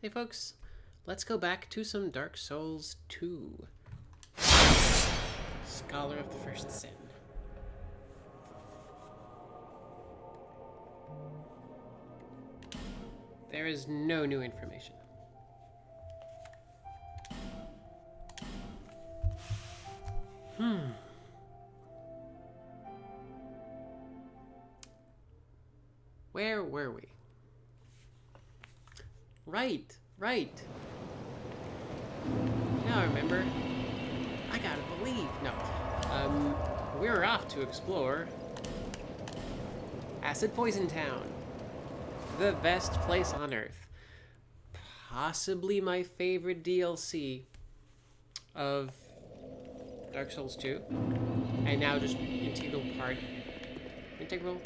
Hey folks, let's go back to some Dark Souls 2. Scholar of the First Sin. There is no new information. Where were we? Right. Now I remember. I gotta believe. No. We're off to explore Acid Poison Town. The best place on Earth. Possibly my favorite DLC of Dark Souls 2. And now just integral part. Integral.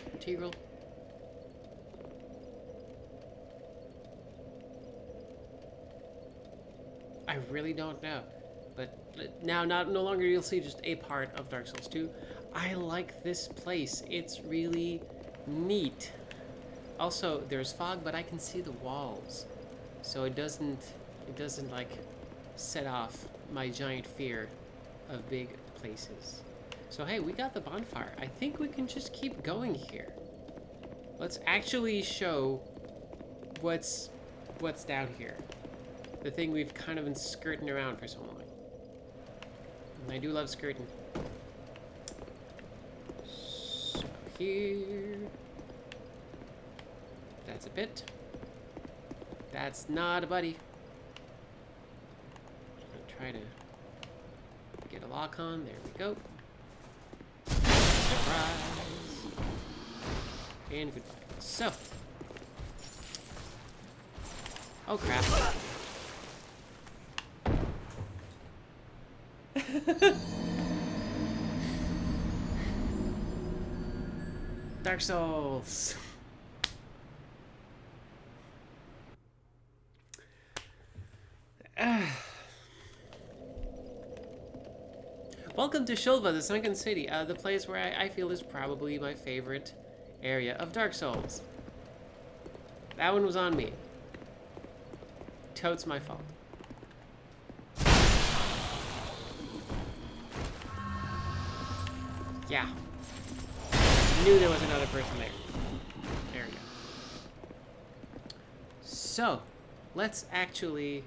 I really don't know. But now no longer you'll see just a part of Dark Souls 2. I like this place. It's really neat. Also, there's fog, but I can see the walls. So it doesn't like set off my giant fear of big places. So hey, we got the bonfire. I think we can just keep going here. Let's actually show what's down here. The thing we've kind of been skirting around for so long. And I do love skirting. So here. That's a bit. That's not a buddy. Just gonna try to get a lock on. There we go. Surprise. And goodbye. So. Oh crap. Dark Souls. Welcome to Shulva, the Sunken City, the place where I feel is probably my favorite area of Dark Souls. That one was on me. Totes my fault. Yeah. Knew there was another person there. There we go. So, let's actually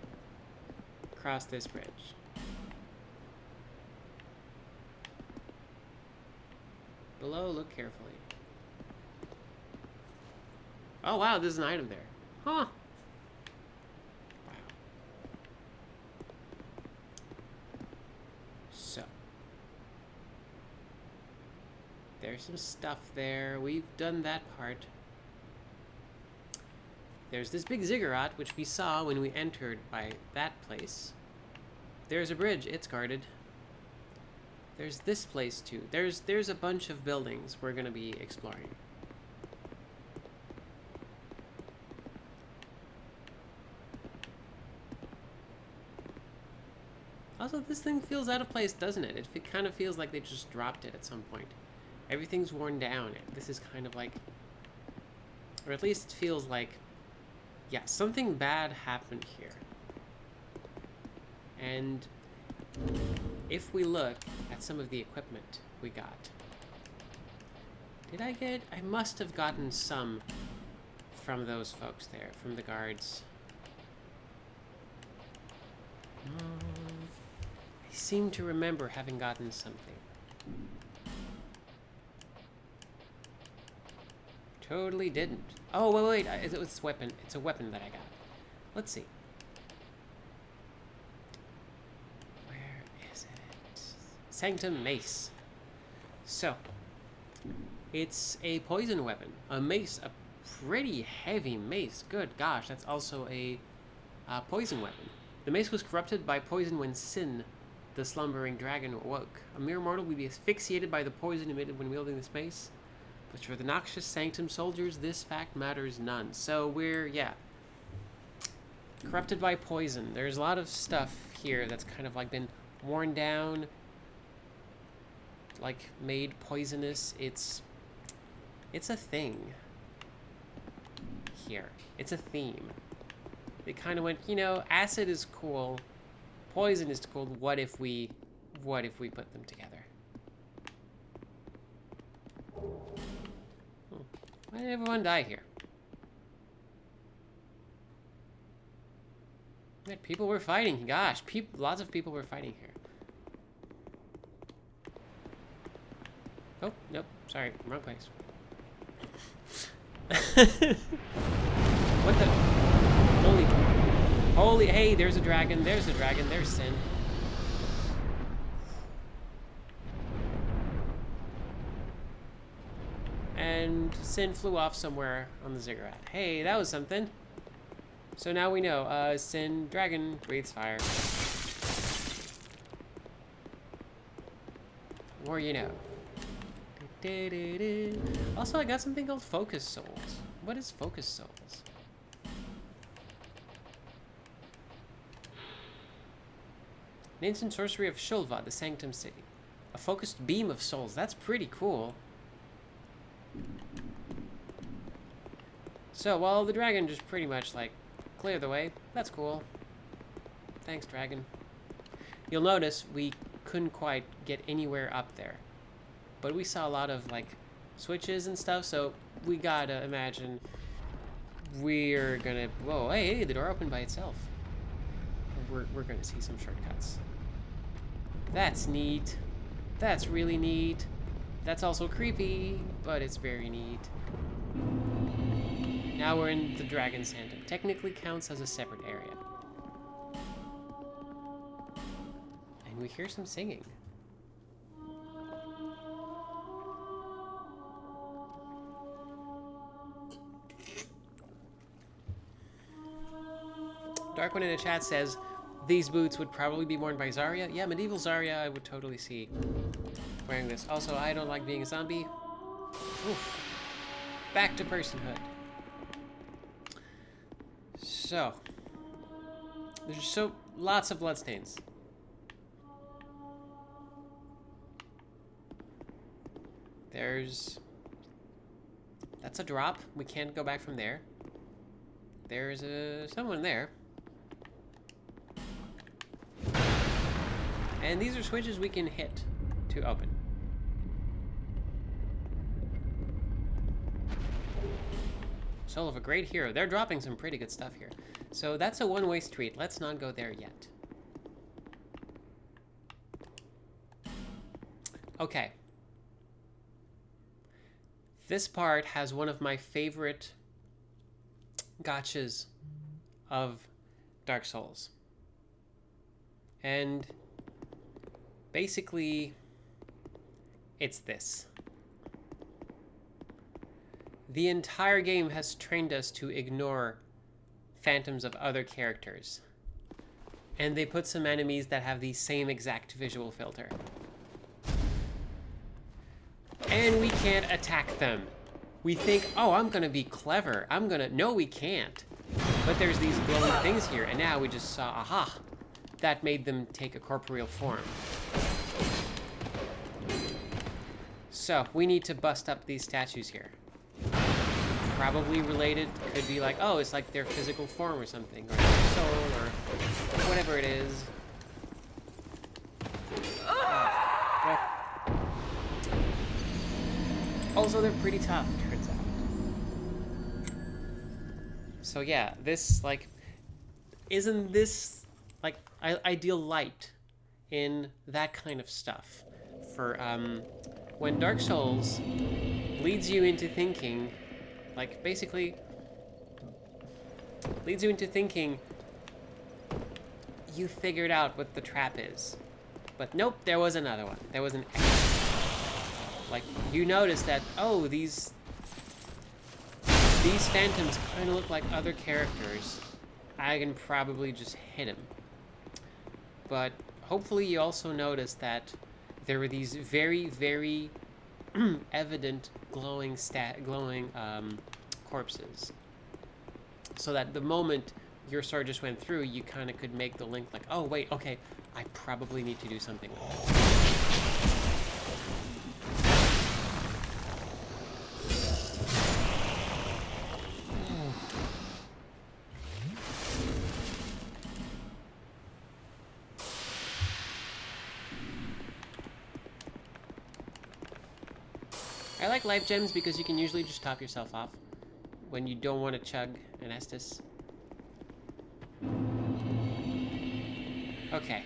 cross this bridge. Below, look carefully. Oh wow, there's an item there. Huh. Wow. So. There's some stuff there. We've done that part. There's this big ziggurat, which we saw when we entered by that place. There's a bridge. It's guarded. There's this place, too. There's a bunch of buildings we're going to be exploring. Also, this thing feels out of place, doesn't it? It kind of feels like they just dropped it at some point. Everything's worn down. This is kind of like... Or at least it feels like... Yeah, something bad happened here. And... if we look at some of the equipment we got... Did I get... I must have gotten some from those folks there, from the guards. I seem to remember having gotten something. Totally didn't. Oh, wait. It's a weapon. It's a weapon that I got. Let's see. Where is it? Sanctum Mace. So, it's a poison weapon. A mace. A pretty heavy mace. Good gosh, that's also a poison weapon. The mace was corrupted by poison when Sin, the slumbering dragon, awoke. A mere mortal would be asphyxiated by the poison emitted when wielding this mace. But for the noxious Sanctum soldiers, this fact matters none. So we're, yeah, corrupted by poison. There's a lot of stuff here that's kind of like been worn down, like made poisonous. It's a thing here. It's a theme. They kind of went, you know, acid is cool, poison is cool. What if we put them together? Why did everyone die here? People were fighting. Gosh, lots of people were fighting here. Oh, nope. Sorry, wrong place. What the? Holy, hey, there's a dragon, there's Sin. And Sin flew off somewhere on the ziggurat. Hey, that was something. So now we know, Sin, dragon, breathes fire. Or you know. Also, I got something called Focus Souls. What is Focus Souls? An ancient sorcery of Shulva, the Sanctum City. A focused beam of souls. That's pretty cool. So, well, the dragon just pretty much, like, cleared the way. That's cool. Thanks, dragon. You'll notice we couldn't quite get anywhere up there. But we saw a lot of, like, switches and stuff, so we gotta imagine we're gonna... Whoa, hey, the door opened by itself. We're gonna see some shortcuts. That's neat. That's really neat. That's also creepy, but it's very neat. Now we're in the Dragon Sanctum. Technically counts as a separate area. And we hear some singing. Darkwing in the chat says, these boots would probably be worn by Zarya. Yeah, medieval Zarya I would totally see wearing this. Also, I don't like being a zombie. Oof. Back to personhood. So, there's lots of bloodstains. That's a drop. We can't go back from there. There's someone there. And these are switches we can hit to open. Soul of a great hero. They're dropping some pretty good stuff here. So that's a one-way street. Let's not go there yet. Okay. This part has one of my favorite gotchas of Dark Souls. And basically, it's this. The entire game has trained us to ignore phantoms of other characters. And they put some enemies that have the same exact visual filter. And we can't attack them. We think, oh, I'm gonna be clever. No, we can't. But there's these glowing things here, and now we just saw, aha, that made them take a corporeal form. So, we need to bust up these statues here. Probably related, could be like, oh, it's like their physical form or something, or their soul, or whatever it is. Well. Also, they're pretty tough, turns out. So yeah, this, like, isn't this, like, ideal light in that kind of stuff? For, when Dark Souls leads you into thinking, like, basically, leads you into thinking you figured out what the trap is. But nope, there was another one. There was an extra. Like, you notice that, oh, these phantoms kind of look like other characters. I can probably just hit them. But hopefully you also notice that there were these very, very evident glowing corpses. So that the moment your sword just went through, you kind of could make the link like, oh, wait, okay, I probably need to do something with this. I like life gems because you can usually just top yourself off when you don't want to chug an Estus. Okay.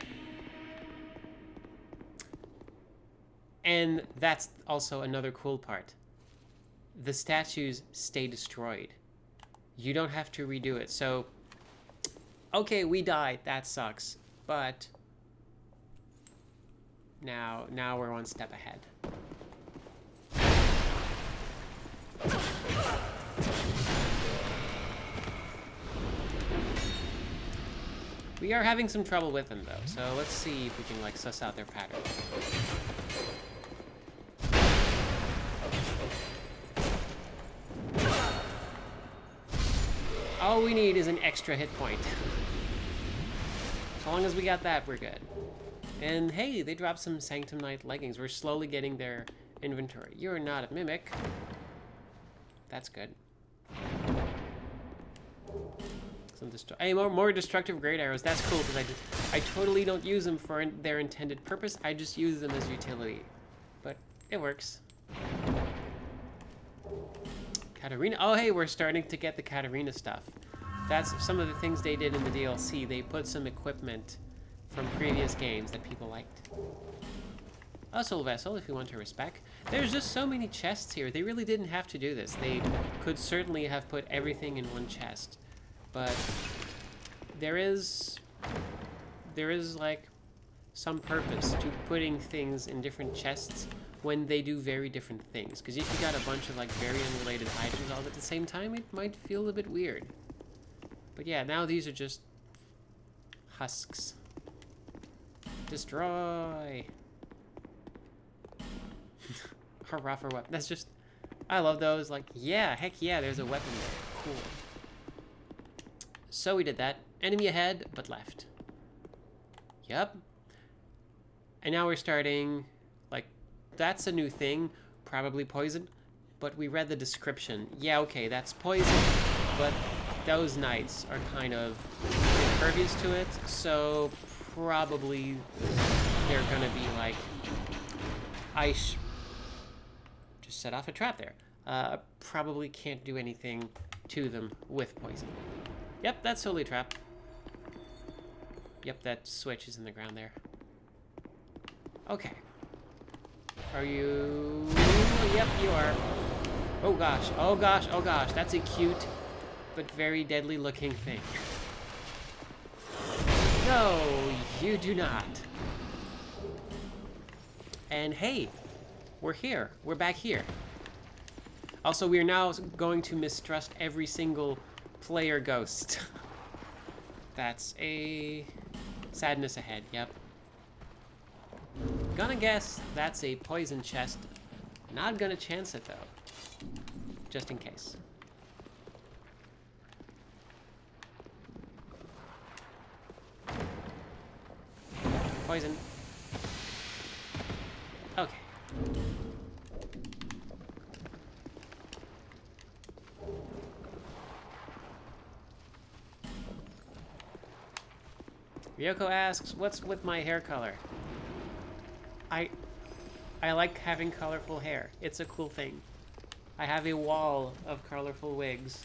And that's also another cool part. The statues stay destroyed. You don't have to redo it. So, okay, we died. That sucks. But now we're one step ahead. We are having some trouble with them, though. So let's see if we can, like, suss out their pattern. All we need is an extra hit point. As long as we got that, we're good. And hey, they dropped some Sanctum Knight leggings. We're slowly getting their inventory. You're not a mimic. That's good. Some hey, more destructive great arrows. That's cool because I totally don't use them for their intended purpose. I just use them as utility. But it works. Katarina. Oh, hey, we're starting to get the Katarina stuff. That's some of the things they did in the DLC. They put some equipment from previous games that people liked. A soul vessel, if you want to respec. There's just so many chests here. They really didn't have to do this. They could certainly have put everything in one chest. But there is like some purpose to putting things in different chests when they do very different things. Because if you got a bunch of like very unrelated items all at the same time, it might feel a bit weird. But yeah, now these are just husks. Destroy. Hurrah for weapon. That's just, I love those. Like, yeah, heck yeah, there's a weapon there. Cool. So we did that. Enemy ahead, but left. Yep. And now we're starting, like, that's a new thing. Probably poison. But we read the description. Yeah, okay, that's poison. But those knights are kind of impervious to it. So probably they're gonna be like, just set off a trap there. Probably can't do anything to them with poison. Yep, that's totally a trap. Yep, that switch is in the ground there. Okay. Are you... Yep, you are. Oh gosh, oh gosh, oh gosh. That's a cute but very deadly looking thing. No, you do not. And hey, we're here. We're back here. Also, we are now going to mistrust every single player ghost. That's a sadness ahead, yep. Gonna guess that's a poison chest. Not gonna chance it though. Just in case. Poison. Okay. Ryoko asks, what's with my hair color? I like having colorful hair. It's a cool thing. I have a wall of colorful wigs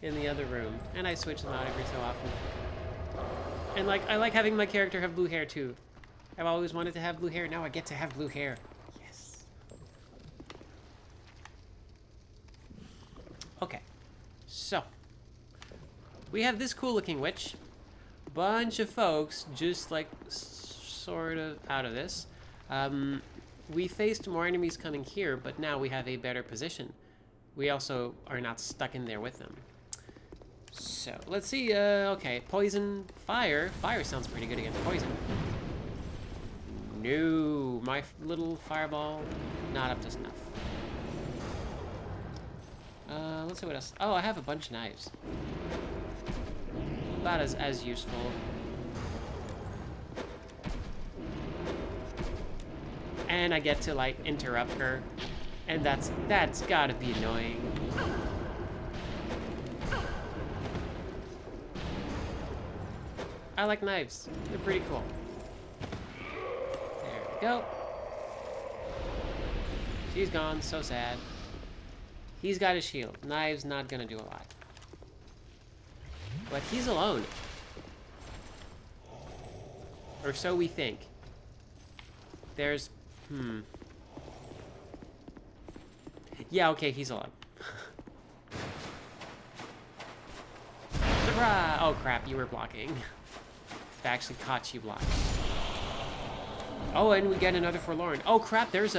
in the other room, and I switch them out every so often. And like, I like having my character have blue hair too. I've always wanted to have blue hair. Now I get to have blue hair. Yes. Okay. So, we have this cool looking witch. Bunch of folks just like sort of out of this. We faced more enemies coming here, but now we have a better position. We also are not stuck in there with them. So let's see. Okay, poison, fire. Fire sounds pretty good against poison. No, my little fireball not up to snuff. Let's see what else. Oh, I have a bunch of knives. About as useful. And I get to like interrupt her, and that's gotta be annoying. I like knives. They're pretty cool. There we go. She's gone. So sad. He's got his shield. Knives not gonna do a lot. But he's alone. Or so we think. There's... Yeah, okay, he's alone. Surprise! Oh crap, you were blocking. I actually caught you blocking. Oh, and we get another Forlorn. Oh crap, there's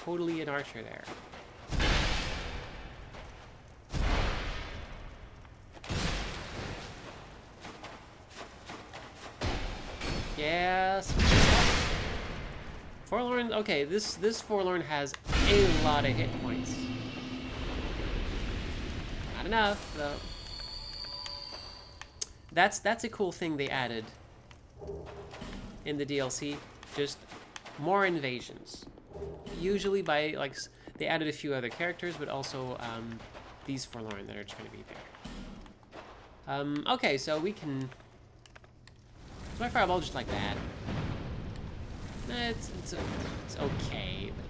totally an archer there. Yes. Forlorn, okay, this Forlorn has a lot of hit points. Not enough, though. That's a cool thing they added in the DLC. Just more invasions. Usually by, like, they added a few other characters, but also these Forlorn that are just going to be there. Okay, so we can... Is my fireball just like that? It's okay, but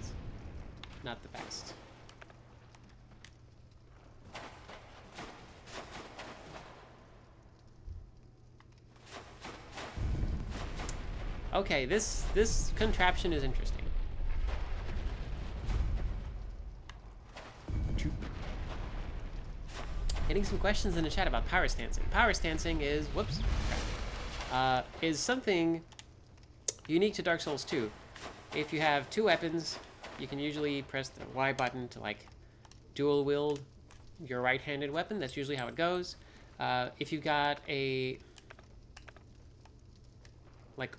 not the best. Okay, this contraption is interesting. Getting some questions in the chat about power stancing. Power stancing is is something unique to Dark Souls 2. If you have two weapons, you can usually press the Y button to like dual wield your right-handed weapon. That's usually how it goes. If you've got a like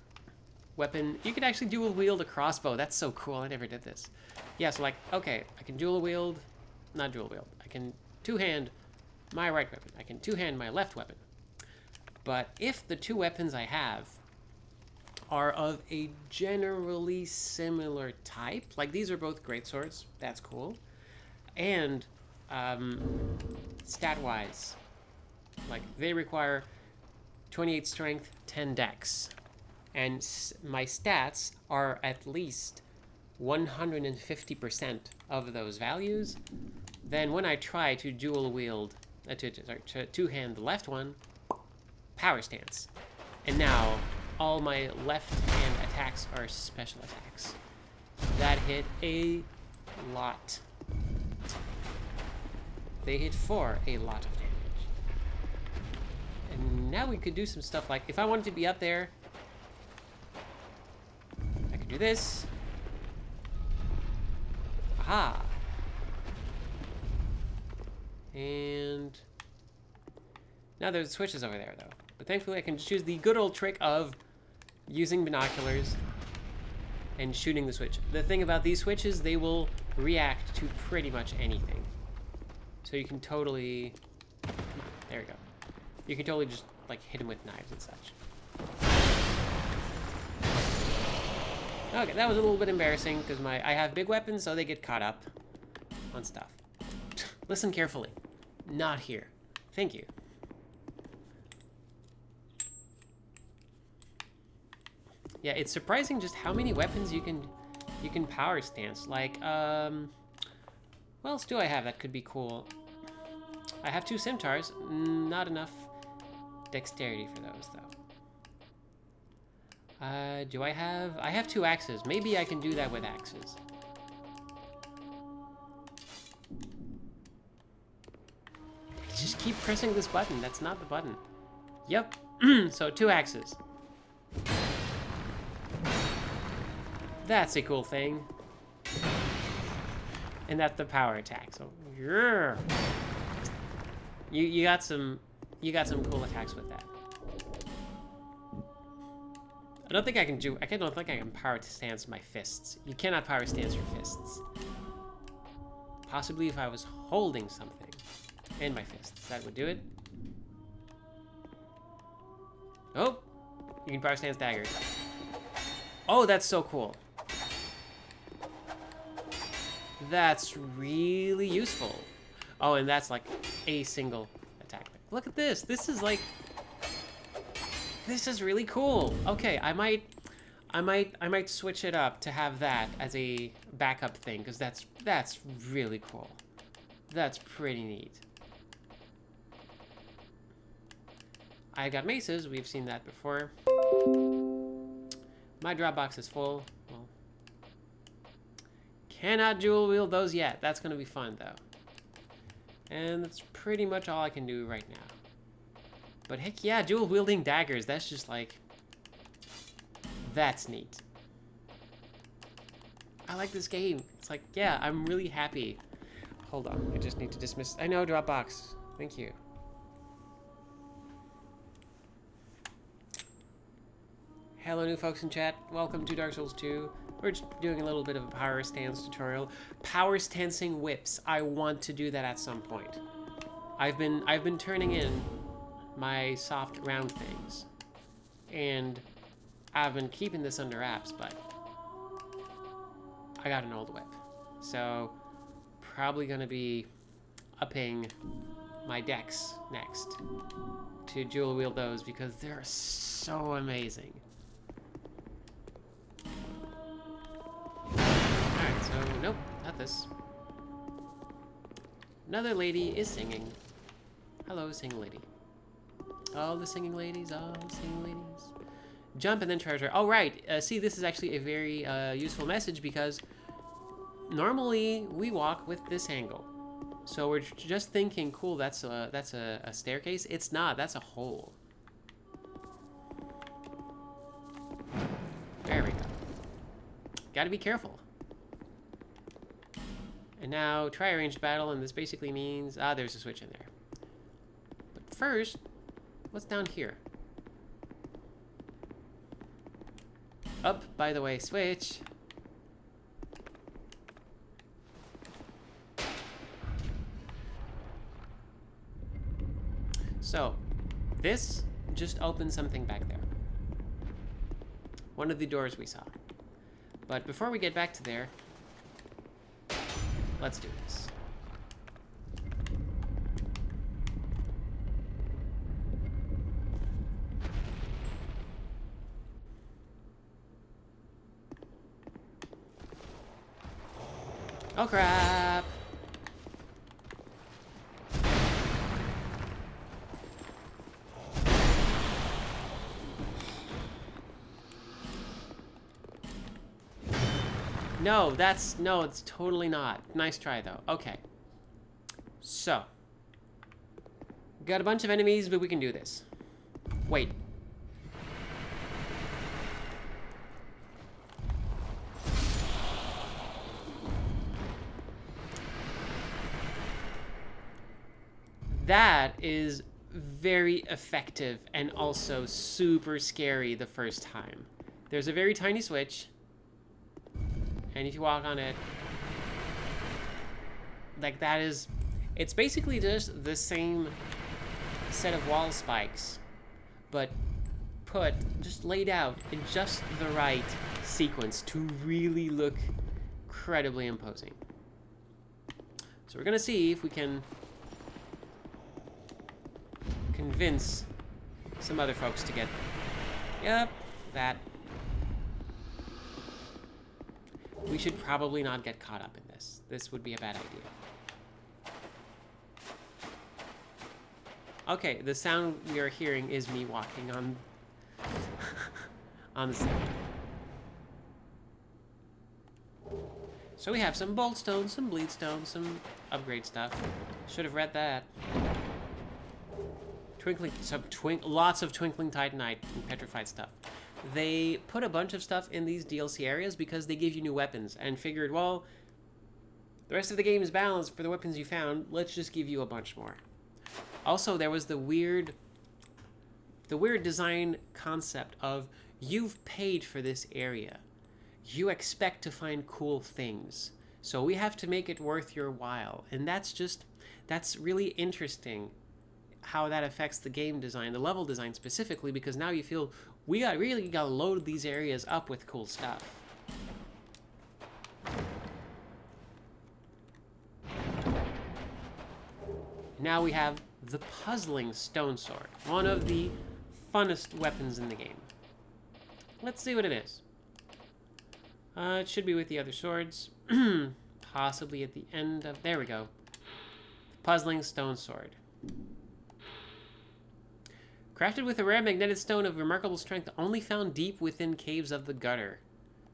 weapon, you can actually dual wield a crossbow. That's so cool. I never did this. Yeah, so like, okay, I can not dual wield. I can two-hand my right weapon. I can two-hand my left weapon. But if the two weapons I have are of a generally similar type, like these are both greatswords, that's cool, and stat-wise, like they require 28 strength, 10 dex, and my stats are at least 150% of those values, then when I try to dual wield, to two-hand the left one, power stance. And now, all my left-hand attacks are special attacks. That hit a lot. They hit for a lot of damage. And now we could do some stuff like, if I wanted to be up there, I could do this. Aha! And now there's switches over there, though. But thankfully, I can choose the good old trick of using binoculars and shooting the switch. The thing about these switches, they will react to pretty much anything. So you can totally... There we go. You can totally just, like, hit them with knives and such. Okay, that was a little bit embarrassing, because I have big weapons, so they get caught up on stuff. Listen carefully. Not here. Thank you. Yeah, it's surprising just how many weapons you can power stance. Like, what else do I have that could be cool? I have two scimitars. Not enough dexterity for those, though. Do I have... I have two axes. Maybe I can do that with axes. Just keep pressing this button. That's not the button. Yep. So, two axes. That's a cool thing. And that's the power attack. So, yeah. You got some cool attacks with that. I don't think I can power stance my fists. You cannot power stance your fists. Possibly if I was holding something and my fists, that would do it. Oh, you can power stance daggers. Oh, that's so cool. That's really useful. Oh, and that's like a single attack. Look at this. This is like... This is really cool. Okay, I might I might switch it up to have that as a backup thing, because that's really cool. That's pretty neat. I got maces. We've seen that before. My drop box is full. Well, cannot dual wield those yet. That's gonna be fun though. And that's pretty much all I can do right now. But heck yeah, dual wielding daggers. That's just like, that's neat. I like this game. It's like, yeah, I'm really happy. Hold on, I just need to dismiss. I know, Dropbox. Thank you. Hello, new folks in chat. Welcome to Dark Souls 2. We're just doing a little bit of a power stance tutorial. Power stancing whips. I want to do that at some point. I've been turning in my soft round things, and I've been keeping this under wraps, but I got an old whip, so probably gonna be upping my decks next to dual wield those because they're so amazing. Alright, so nope, not this. Another lady is singing. Hello, singing lady. All the singing ladies, all the singing ladies. Jump and then charge her. Oh, right. See, this is actually a very useful message because normally we walk with this angle. So we're just thinking, cool, that's a staircase. It's not. That's a hole. There we go. Gotta be careful. And now try a ranged battle, and this basically means... Ah, there's a switch in there. But first, what's down here? Up, by the way, switch. So, this just opened something back there. One of the doors we saw. But before we get back to there, let's do this. Oh crap! No, it's totally not. Nice try though. Okay. So. Got a bunch of enemies, but we can do this. Wait. That is very effective and also super scary the first time. There's a very tiny switch. And if you walk on it, like that is, it's basically just the same set of wall spikes, but just laid out in just the right sequence to really look incredibly imposing. So we're gonna see if we can convince some other folks to get, yep, that. We should probably not get caught up in this. This would be a bad idea. Okay, the sound we are hearing is me walking on on the ceiling. So we have some bolt stones, some bleed stones, some upgrade stuff. Should have read that. Lots of twinkling titanite and petrified stuff. They put a bunch of stuff in these DLC areas because they give you new weapons and figured, well, the rest of the game is balanced for the weapons you found. Let's just give you a bunch more. Also, there was the weird design concept of you've paid for this area. You expect to find cool things. So we have to make it worth your while. And that's really interesting how that affects the game design, the level design specifically, because now you feel we really gotta load these areas up with cool stuff. Now we have the puzzling stone sword, one of the funnest weapons in the game. Let's see what it is. It should be with the other swords. Possibly at the end of... There we go. Puzzling stone sword. Crafted with a rare magnetic stone of remarkable strength, only found deep within caves of the gutter.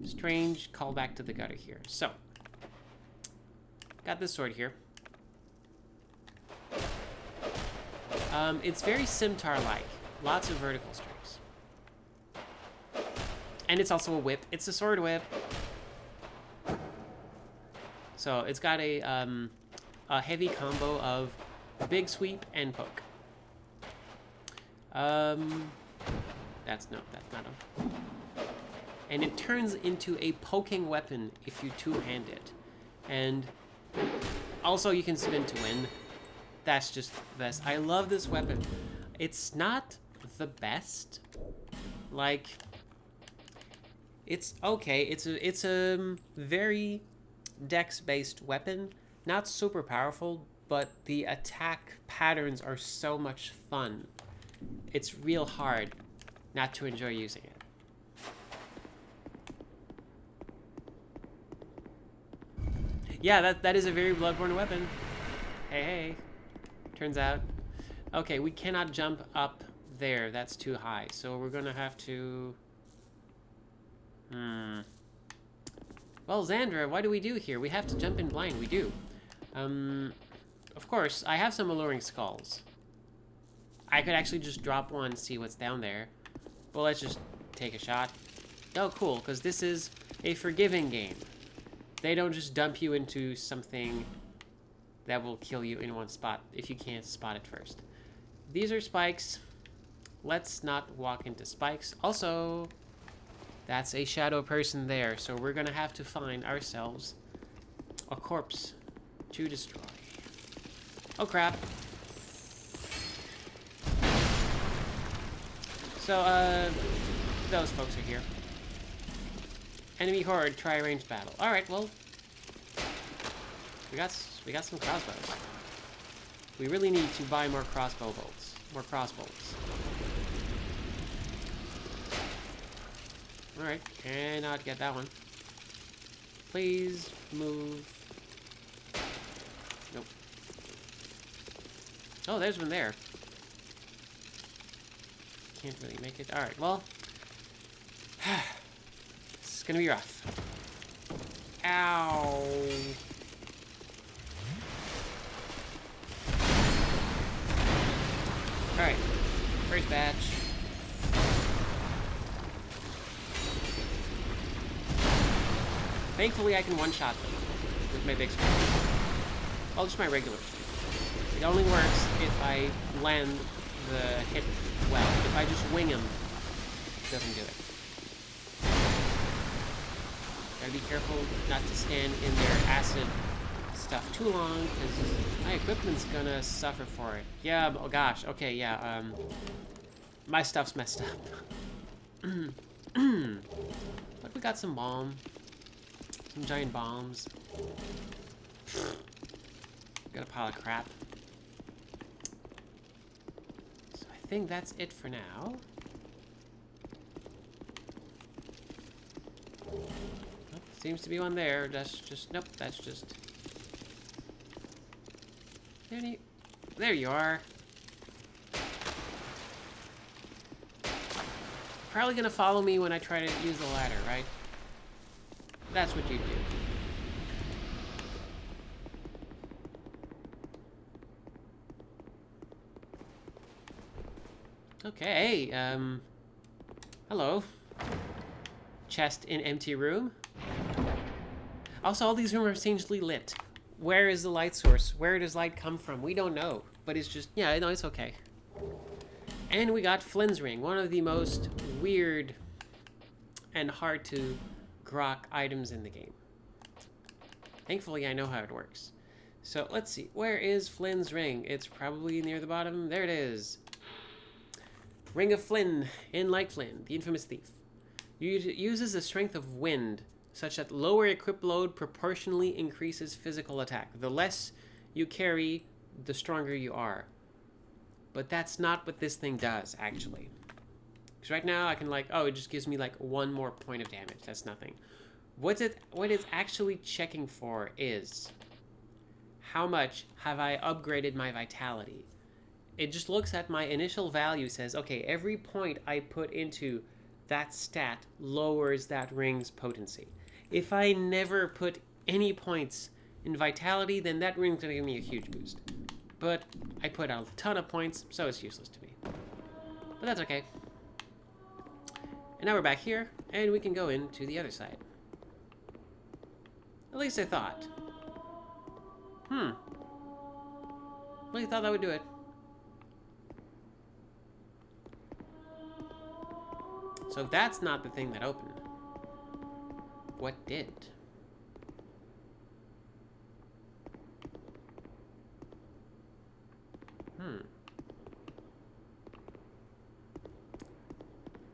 Strange callback to the gutter here. So, got this sword here. It's very scimitar-like. Lots of vertical strikes. And it's also a whip. It's a sword whip. So it's got a heavy combo of big sweep and poke. That's not a... And it turns into a poking weapon if you two-hand it. And also you can spin to win. That's just the best. I love this weapon. It's not the best. Like, it's okay. It's a very dex-based weapon. Not super powerful, but the attack patterns are so much fun. It's real hard not to enjoy using it. Yeah, that is a very Bloodborne weapon. Hey. Turns out. Okay, we cannot jump up there. That's too high. So we're gonna have to... Well, Xandra, what do we do here? We have to jump in blind. We do. Of course, I have some alluring skulls. I could actually just drop one, see what's down there. Well, let's just take a shot. Oh, cool, because this is a forgiving game. They don't just dump you into something that will kill you in one spot if you can't spot it first. These are spikes. Let's not walk into spikes. Also, that's a shadow person there, so we're gonna have to find ourselves a corpse to destroy. Oh crap. So, those folks are here. Enemy horde, try ranged battle. Alright, well, we got some crossbows. We really need to buy more crossbow bolts. More crossbolts. Alright, cannot get that one. Please move. Nope. Oh, there's one there. Can't really make it. Alright, well. It's gonna be rough. Ow. Alright, first batch. Thankfully I can one-shot them with my big sword. Well, just my regular sword. It only works if I land the hit well. If I just wing him, it doesn't do it. Gotta be careful not to stand in their acid stuff too long, because my equipment's gonna suffer for it. Yeah, oh gosh, okay, yeah, my stuff's messed up. But we got some bomb. Some giant bombs. Got a pile of crap. So I think that's it for now. Nope, seems to be one there. That's just, nope, that's just... There you are. Probably gonna follow me when I try to use the ladder, right? That's what you do. Okay, hello. Chest in empty room. Also, all these rooms are strangely lit. Where is the light source? Where does light come from? We don't know. But it's just, yeah, no, it's okay. And we got Flynn's ring, one of the most weird and hard to grok items in the game. Thankfully, I know how it works. So, let's see. Where is Flynn's ring? It's probably near the bottom. There it is. Ring of Flynn, in like Flynn, the infamous thief. Uses the strength of wind, such that lower equip load proportionally increases physical attack. The less you carry, the stronger you are. But that's not what this thing does, actually. Because right now I can like, oh, it just gives me like one more point of damage. That's nothing. What it's actually checking for is how much have I upgraded my vitality. It just looks at my initial value, says, okay, every point I put into that stat lowers that ring's potency. If I never put any points in vitality, then that ring's gonna give me a huge boost. But I put a ton of points, so it's useless to me. But that's okay. And now we're back here, and we can go into the other side. At least I thought. Really thought that would do it. So if that's not the thing that opened, what did?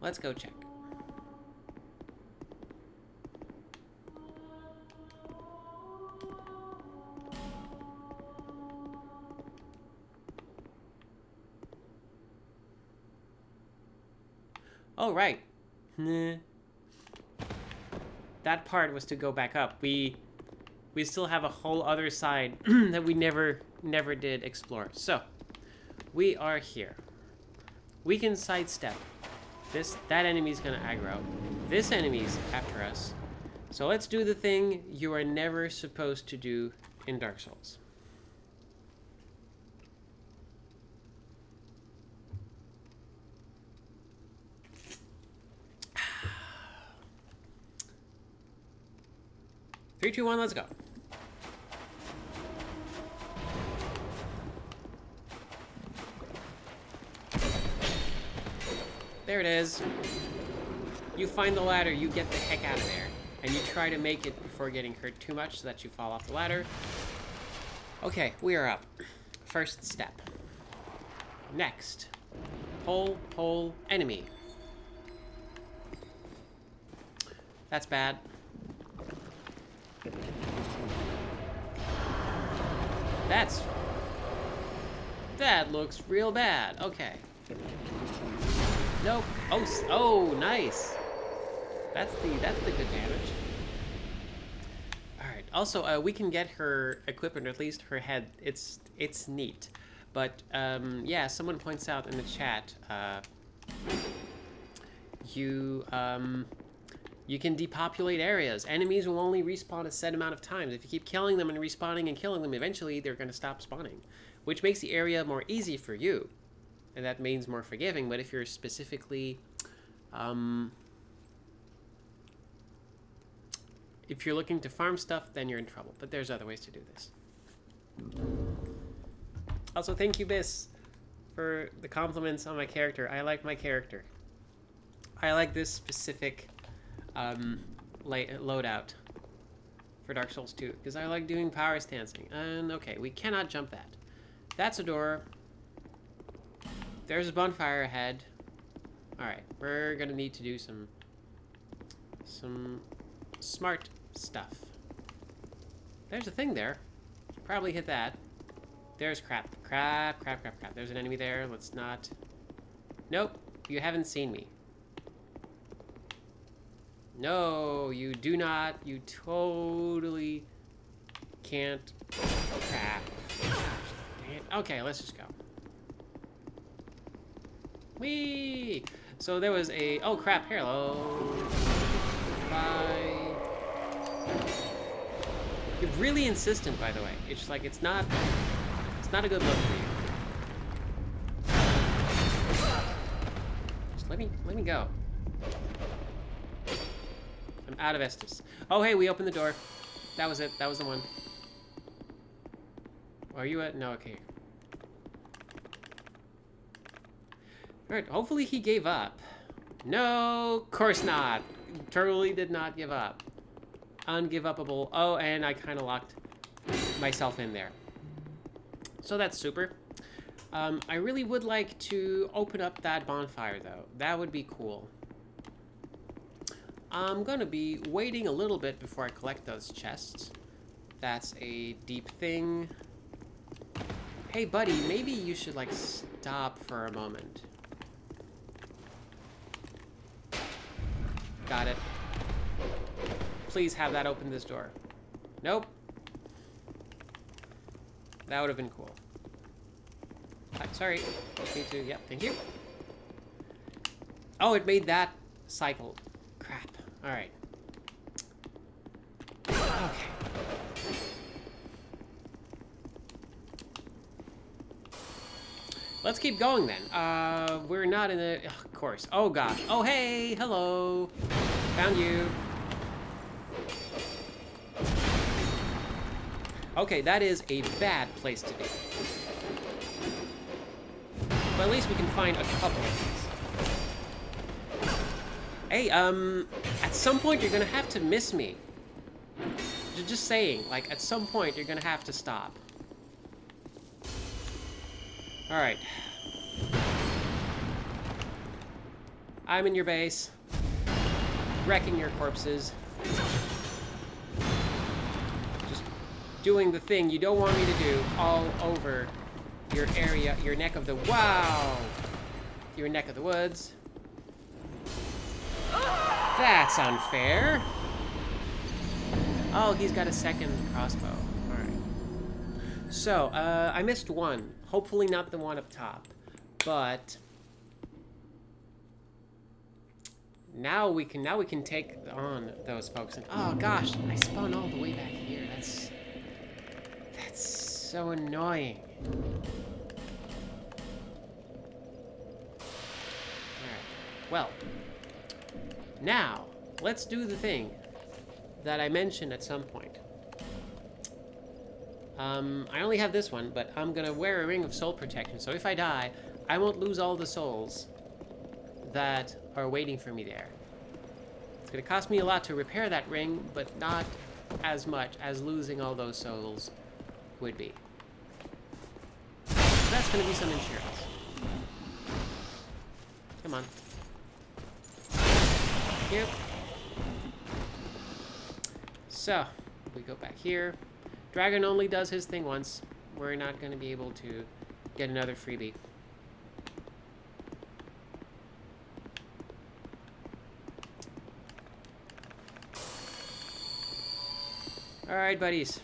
Let's go check. Oh, right. Nah. That part was to go back up. We still have a whole other side that we never did explore. So, we are here. We can sidestep. That enemy's gonna aggro. This enemy's after us. So let's do the thing you are never supposed to do in Dark Souls. Three, two, one, let's go. There it is. You find the ladder, you get the heck out of there. And you try to make it before getting hurt too much so that you fall off the ladder. Okay, we are up. First step. Next. Hole, enemy. That's bad. That looks real bad. Okay. Nope. Oh, nice. That's the good damage. All right. Also, we can get her equipment, or at least her head. It's neat. But yeah, someone points out in the chat, you can depopulate areas. Enemies will only respawn a set amount of times. If you keep killing them and respawning and killing them, eventually they're going to stop spawning, which makes the area more easy for you. And that means more forgiving, but if you're specifically, if you're looking to farm stuff, then you're in trouble. But there's other ways to do this. Also, thank you, Biss, for the compliments on my character. I like my character. I like this specific loadout for Dark Souls 2, because I like doing power stancing. And okay, we cannot jump that. That's a door. There's a bonfire ahead. Alright, we're gonna need to do some smart stuff. There's a thing there. Probably hit that. There's crap. There's an enemy there. Let's not... Nope, you haven't seen me. No, you do not. You totally can't. Crap. Okay, let's just go. Whee! So there was a... Oh, crap. Hello. Bye. You're really insistent, by the way. It's just like, it's not a good look for you. Just let me go. I'm out of Estus. Oh, hey, we opened the door. That was it. That was the one. Are you at... No, okay. Alright, hopefully he gave up. No, of course not. Totally did not give up. Ungiveupable. Oh, and I kind of locked myself in there. So that's super. I really would like to open up that bonfire, though. That would be cool. I'm gonna be waiting a little bit before I collect those chests. That's a deep thing. Hey, buddy, maybe you should, like, stop for a moment. Got it. please have that open this door. Nope. That would have been cool. Sorry. Me too. Yep, thank you. Oh, it made that cycle. Crap. Alright. Okay. Let's keep going then. We're not in the... Of course. Oh, gosh. Oh, hey! Hello! Found you. Okay, that is a bad place to be. But at least we can find a couple of these. Hey, at some point you're gonna have to miss me. Just saying, like, at some point you're gonna have to stop. Alright. I'm in your base. Wrecking your corpses. Just doing the thing you don't want me to do all over your area, your neck of the... Wow! Your neck of the woods. That's unfair. Oh, he's got a second crossbow. Alright. So, I missed one. Hopefully not the one up top. But... Now we can take on those folks. And oh gosh, I spun all the way back here. That's so annoying. Alright. Well, now let's do the thing that I mentioned at some point. I only have this one, but I'm gonna wear a ring of soul protection, so if I die, I won't lose all the souls that are waiting for me there. It's gonna cost me a lot to repair that ring, but not as much as losing all those souls would be. So that's gonna be some insurance. Come on. Yep. So, we go back here. Dragon only does his thing once. We're not gonna be able to get another freebie. Alright, buddies.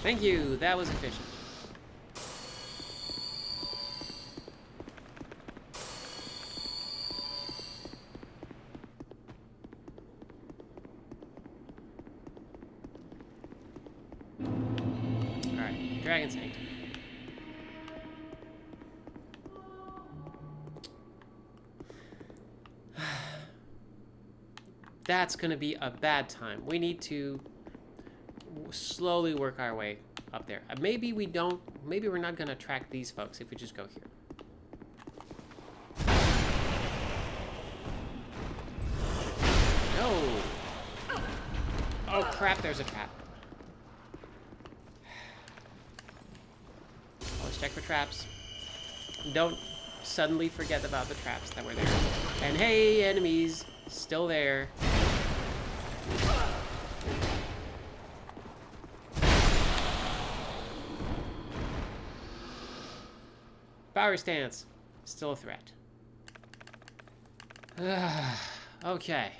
Thank you, that was efficient. Alright, Dragon Sanctum. That's gonna be a bad time. We need to slowly work our way up there. Maybe we don't, maybe we're not gonna attract these folks if we just go here. No! Oh crap, there's a trap. Always check for traps. Don't suddenly forget about the traps that were there. And hey, enemies, still there. Power stance. Still a threat. Okay.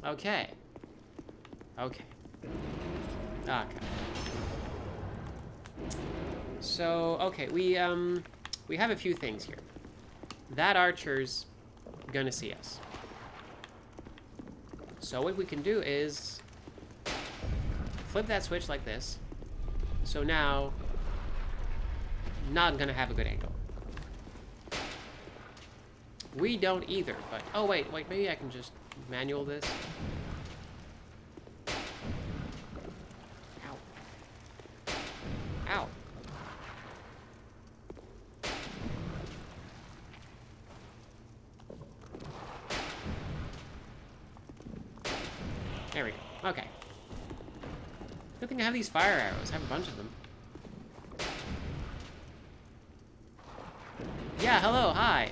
Okay. Okay. Okay. So, okay, we have a few things here. That archer's gonna see us. So what we can do is flip that switch like this. So now, not gonna have a good angle. We don't either, but... Oh, wait, maybe I can just manual this. Ow. Ow. There we go. Okay. Good thing I have these fire arrows. I have a bunch of them. Yeah, hello, hi.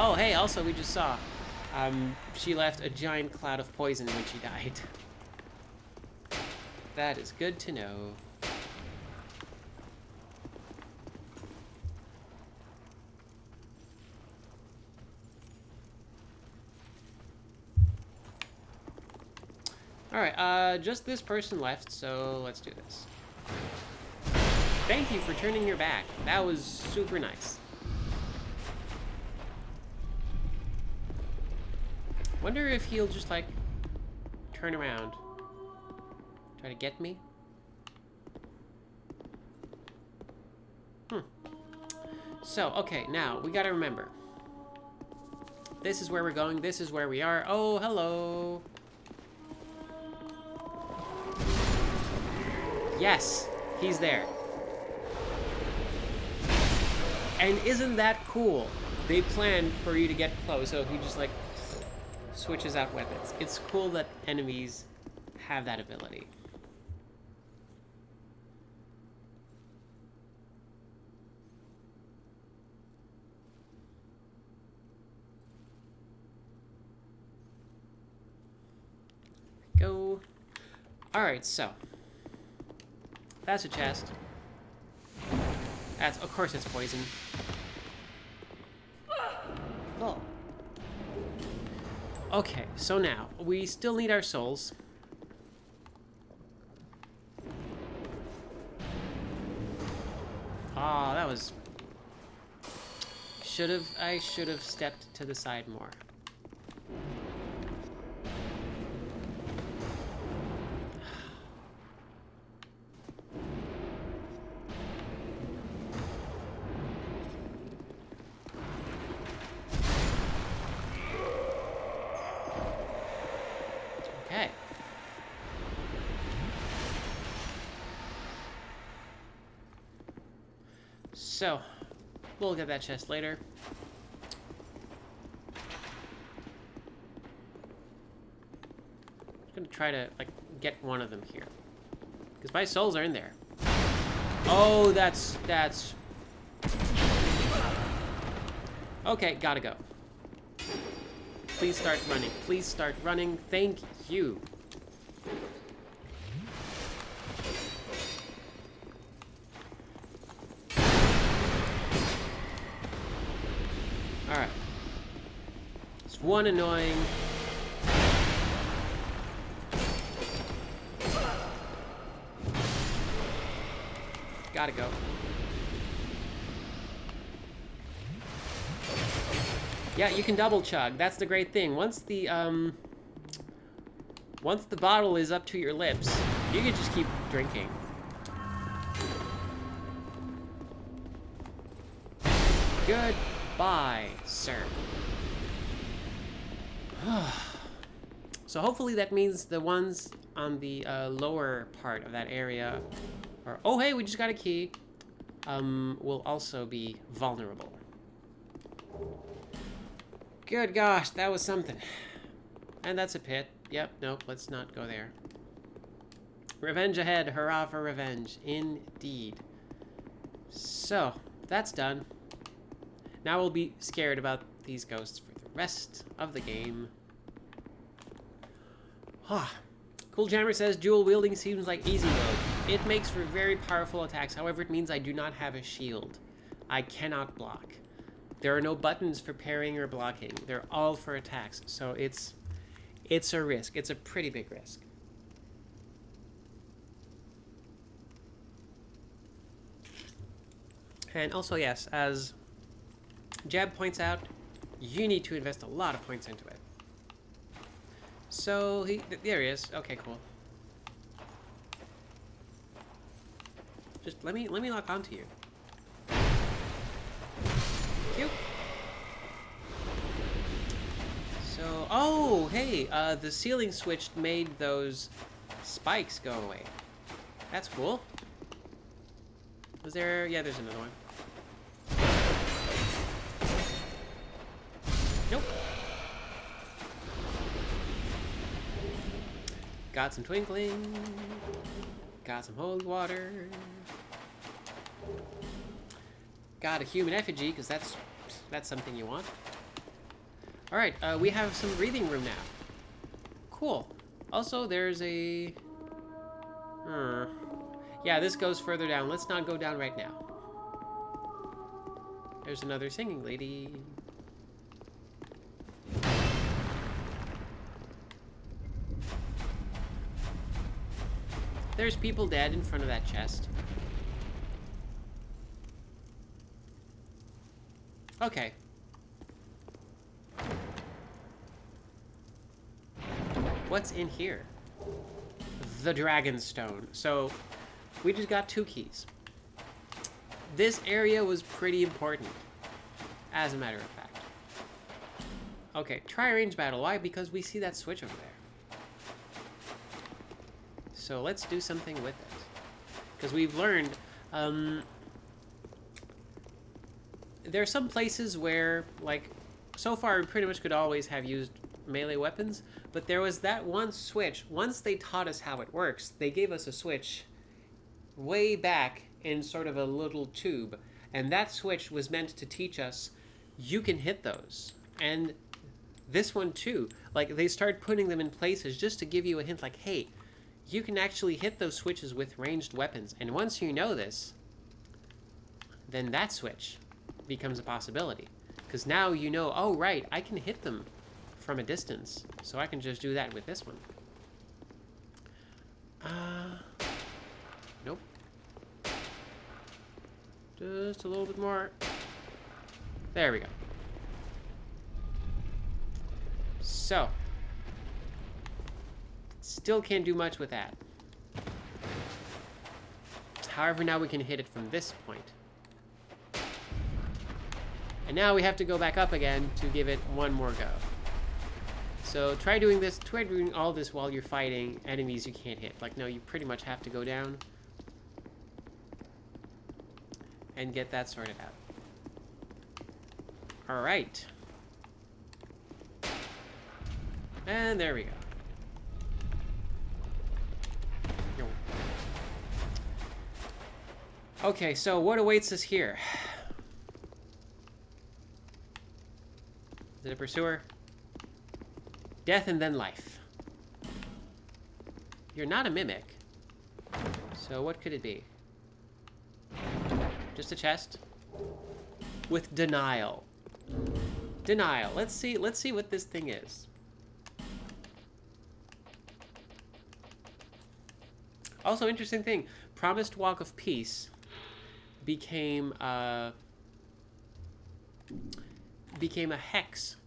Oh, hey, also we just saw she left a giant cloud of poison when she died. That is good to know. Alright, just this person left, so let's do this. Thank you for turning your back. That was super nice. Wonder if he'll just, like, turn around. Try to get me? So, okay, now, we gotta remember. This is where we're going, this is where we are. Oh, hello! Yes, he's there. And isn't that cool? They planned for you to get close, so he just, like, switches out weapons. It's cool that enemies have that ability. Go. Alright, so. That's a chest. That's, of course it's poison. Oh. Okay, so now, we still need our souls. Oh, that was... I should have stepped to the side more. Okay. So, we'll get that chest later. I'm gonna try to, like, get one of them here. Because my souls are in there. Oh, that's... Okay, gotta go. Please start running. Please start running. Thank you. Alright. It's one annoying. Gotta go. Yeah, you can double chug. That's the great thing. Once the bottle is up to your lips, you can just keep drinking. Goodbye, sir. So hopefully that means the ones on the lower part of that area are... Oh, hey, we just got a key. Will also be vulnerable. Good gosh, that was something. And that's a pit. Yep, nope, let's not go there. Revenge ahead, hurrah for revenge. Indeed. So, that's done. Now we'll be scared about these ghosts for the rest of the game. Cool Jammer says, dual wielding seems like easy mode. It makes for very powerful attacks, however it means I do not have a shield. I cannot block. There are no buttons for parrying or blocking. They're all for attacks, so it's a risk. It's a pretty big risk. And also, yes, as Jeb points out, you need to invest a lot of points into it. So, there he is. Okay, cool. Just let me lock onto you. Cute. So, oh, hey, the ceiling switch made those spikes go away. That's cool. Was there... Yeah, there's another one. Nope. Got some twinkling. Got some holy water. Got a human effigy, because that's something you want. Alright, we have some breathing room now. Cool. Also, there's a... Yeah, this goes further down. Let's not go down right now. There's another singing lady. There's people dead in front of that chest. Okay. What's in here? The Dragon Stone. So, we just got 2 keys. This area was pretty important, as a matter of fact. Okay, try range battle. Why? Because we see that switch over there. So let's do something with it. Because we've learned, there are some places where, like, so far we pretty much could always have used melee weapons, but there was that one switch. Once they taught us how it works, they gave us a switch way back in sort of a little tube, and that switch was meant to teach us you can hit those. And this one too, like, they started putting them in places just to give you a hint, like, hey, you can actually hit those switches with ranged weapons, and once you know this, then that switch becomes a possibility, because now you know, oh right, I can hit them from a distance, so I can just do that with this one. Nope. Just a little bit more. There we go. So, still can't do much with that. However, now we can hit it from this point. And now we have to go back up again to give it one more go. So try doing this, try doing all this while you're fighting enemies you can't hit. Like, no, you pretty much have to go down and get that sorted out. Alright. And there we go. Okay, so what awaits us here? Is it a pursuer? Death and then life. You're not a mimic. So what could it be? Just a chest? With denial. Denial. Let's see what this thing is. Also, interesting thing. Promised Walk of Peace became a hex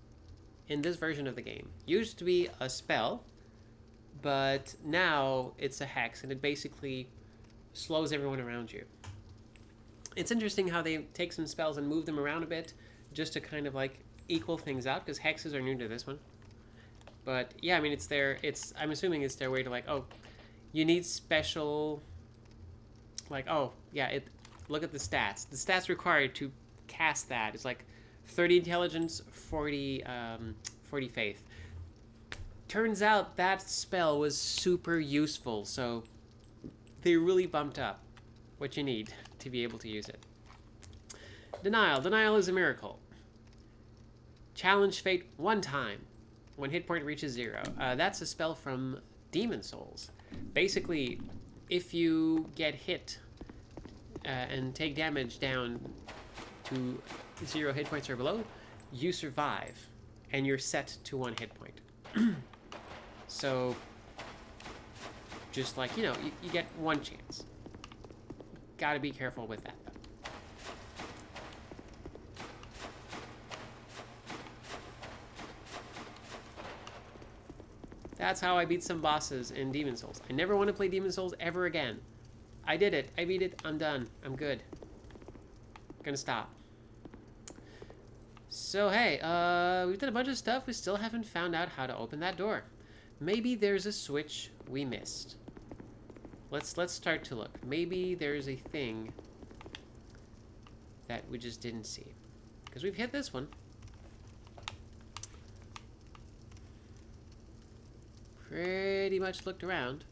in this version of the game. Used to be a spell, but now it's a hex, and it basically slows everyone around you. It's interesting how they take some spells and move them around a bit, just to kind of like equal things out, because hexes are new to this one. But yeah, I mean, I'm assuming it's their way to, like, oh, you need special, like, oh yeah, look at the stats. The stats required to cast that is like 30 intelligence, 40 faith. Turns out that spell was super useful, so they really bumped up what you need to be able to use it. Denial. Denial is a miracle. Challenge fate one time when hit point reaches 0. That's a spell from Demon Souls. Basically, if you get hit and take damage down to 0 hit points or below, you survive, and you're set to 1 hit point. So, just like, you know, you get one chance. Gotta be careful with that, though. That's how I beat some bosses in Demon Souls. I never want to play Demon Souls ever again. I did it. I beat it. I'm done. I'm good. Gonna stop. So, hey, we've done a bunch of stuff. We still haven't found out how to open that door. Maybe there's a switch we missed. Let's start to look. Maybe there's a thing that we just didn't see. Because we've hit this one. Pretty much looked around.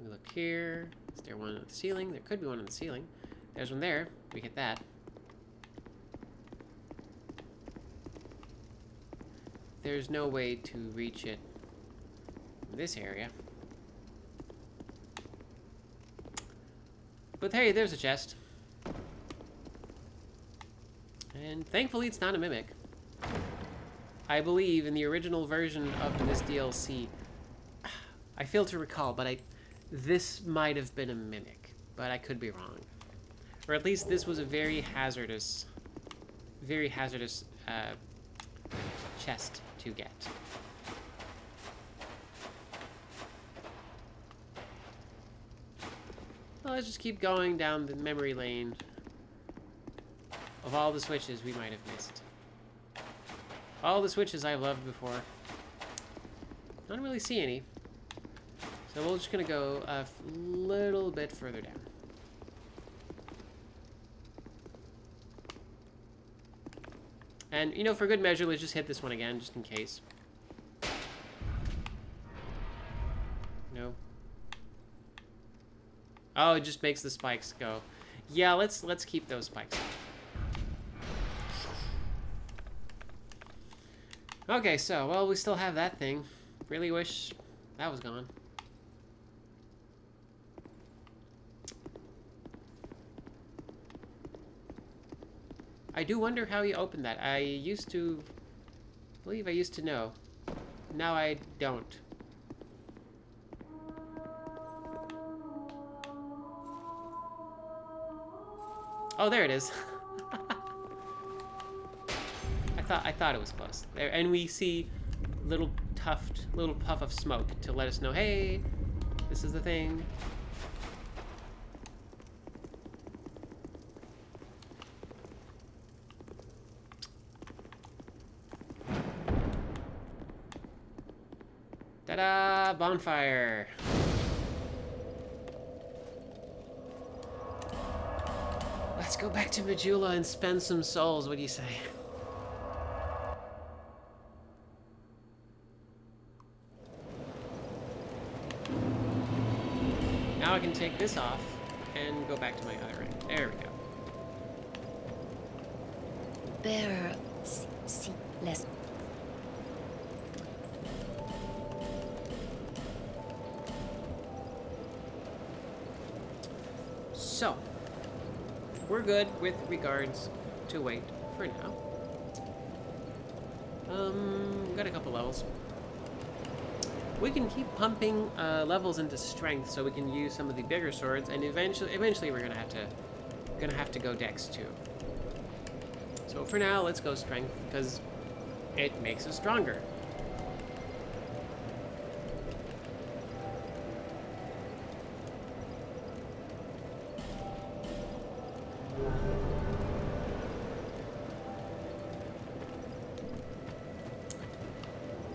We look here. Is there one at the ceiling? There could be one on the ceiling. There's one there. We get that. There's no way to reach it in this area. But hey, there's a chest. And thankfully it's not a mimic. I believe in the original version of this DLC, I fail to recall, but this might have been a mimic, but I could be wrong. Or at least this was a very hazardous chest to get. Well, let's just keep going down the memory lane of all the switches we might have missed. All the switches I've loved before. I don't really see any. So we're just gonna go a little bit further down. And, you know, for good measure, let's just hit this one again, just in case. No. Oh, it just makes the spikes go. Yeah, let's keep those spikes. Okay, so, well, we still have that thing. Really wish that was gone. I do wonder how you opened that. I believe I used to know. Now I don't. Oh, there it is. I thought it was close. There, and we see little puff of smoke to let us know, hey, this is the thing. Ta-da! Bonfire! Let's go back to Majula and spend some souls, what do you say? Now I can take this off and go back to my other ring. There we go. Bearer, see, less. So, we're good with regards to weight for now. Got a couple levels. We can keep pumping levels into strength so we can use some of the bigger swords, and eventually we're gonna have to go dex too. So for now, let's go strength because it makes us stronger.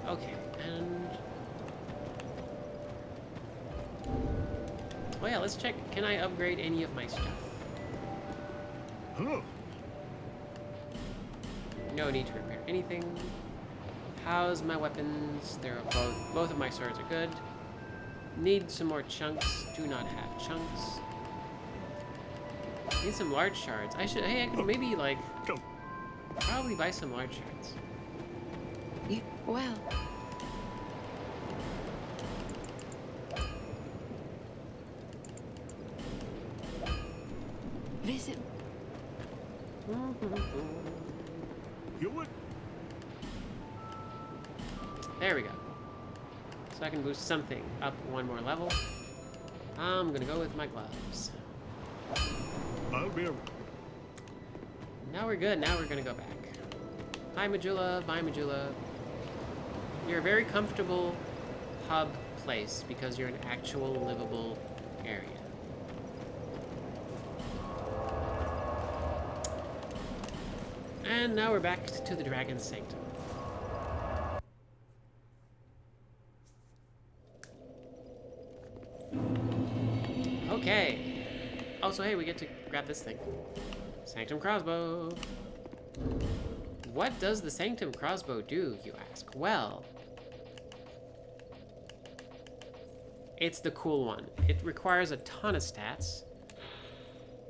Okay, and oh yeah, let's check. Can I upgrade any of my stuff? Huh. No need to repair anything. How's my weapons? They're both of my swords are good. Need some more chunks. Do not have chunks. Need some large shards. I could maybe like probably buy some large shards. Well. Visit. You would. There we go. So I can boost something up one more level. I'm gonna go with my gloves. I'll be. Now we're good. Now we're gonna go back. Hi, Majula. Bye, Majula. You're a very comfortable hub place because you're an actual livable area. And now we're back to the Dragon's Sanctum. Okay. Also, hey, we get to grab this thing. Sanctum crossbow. What does the Sanctum crossbow do, you ask? Well, it's the cool one. It requires a ton of stats.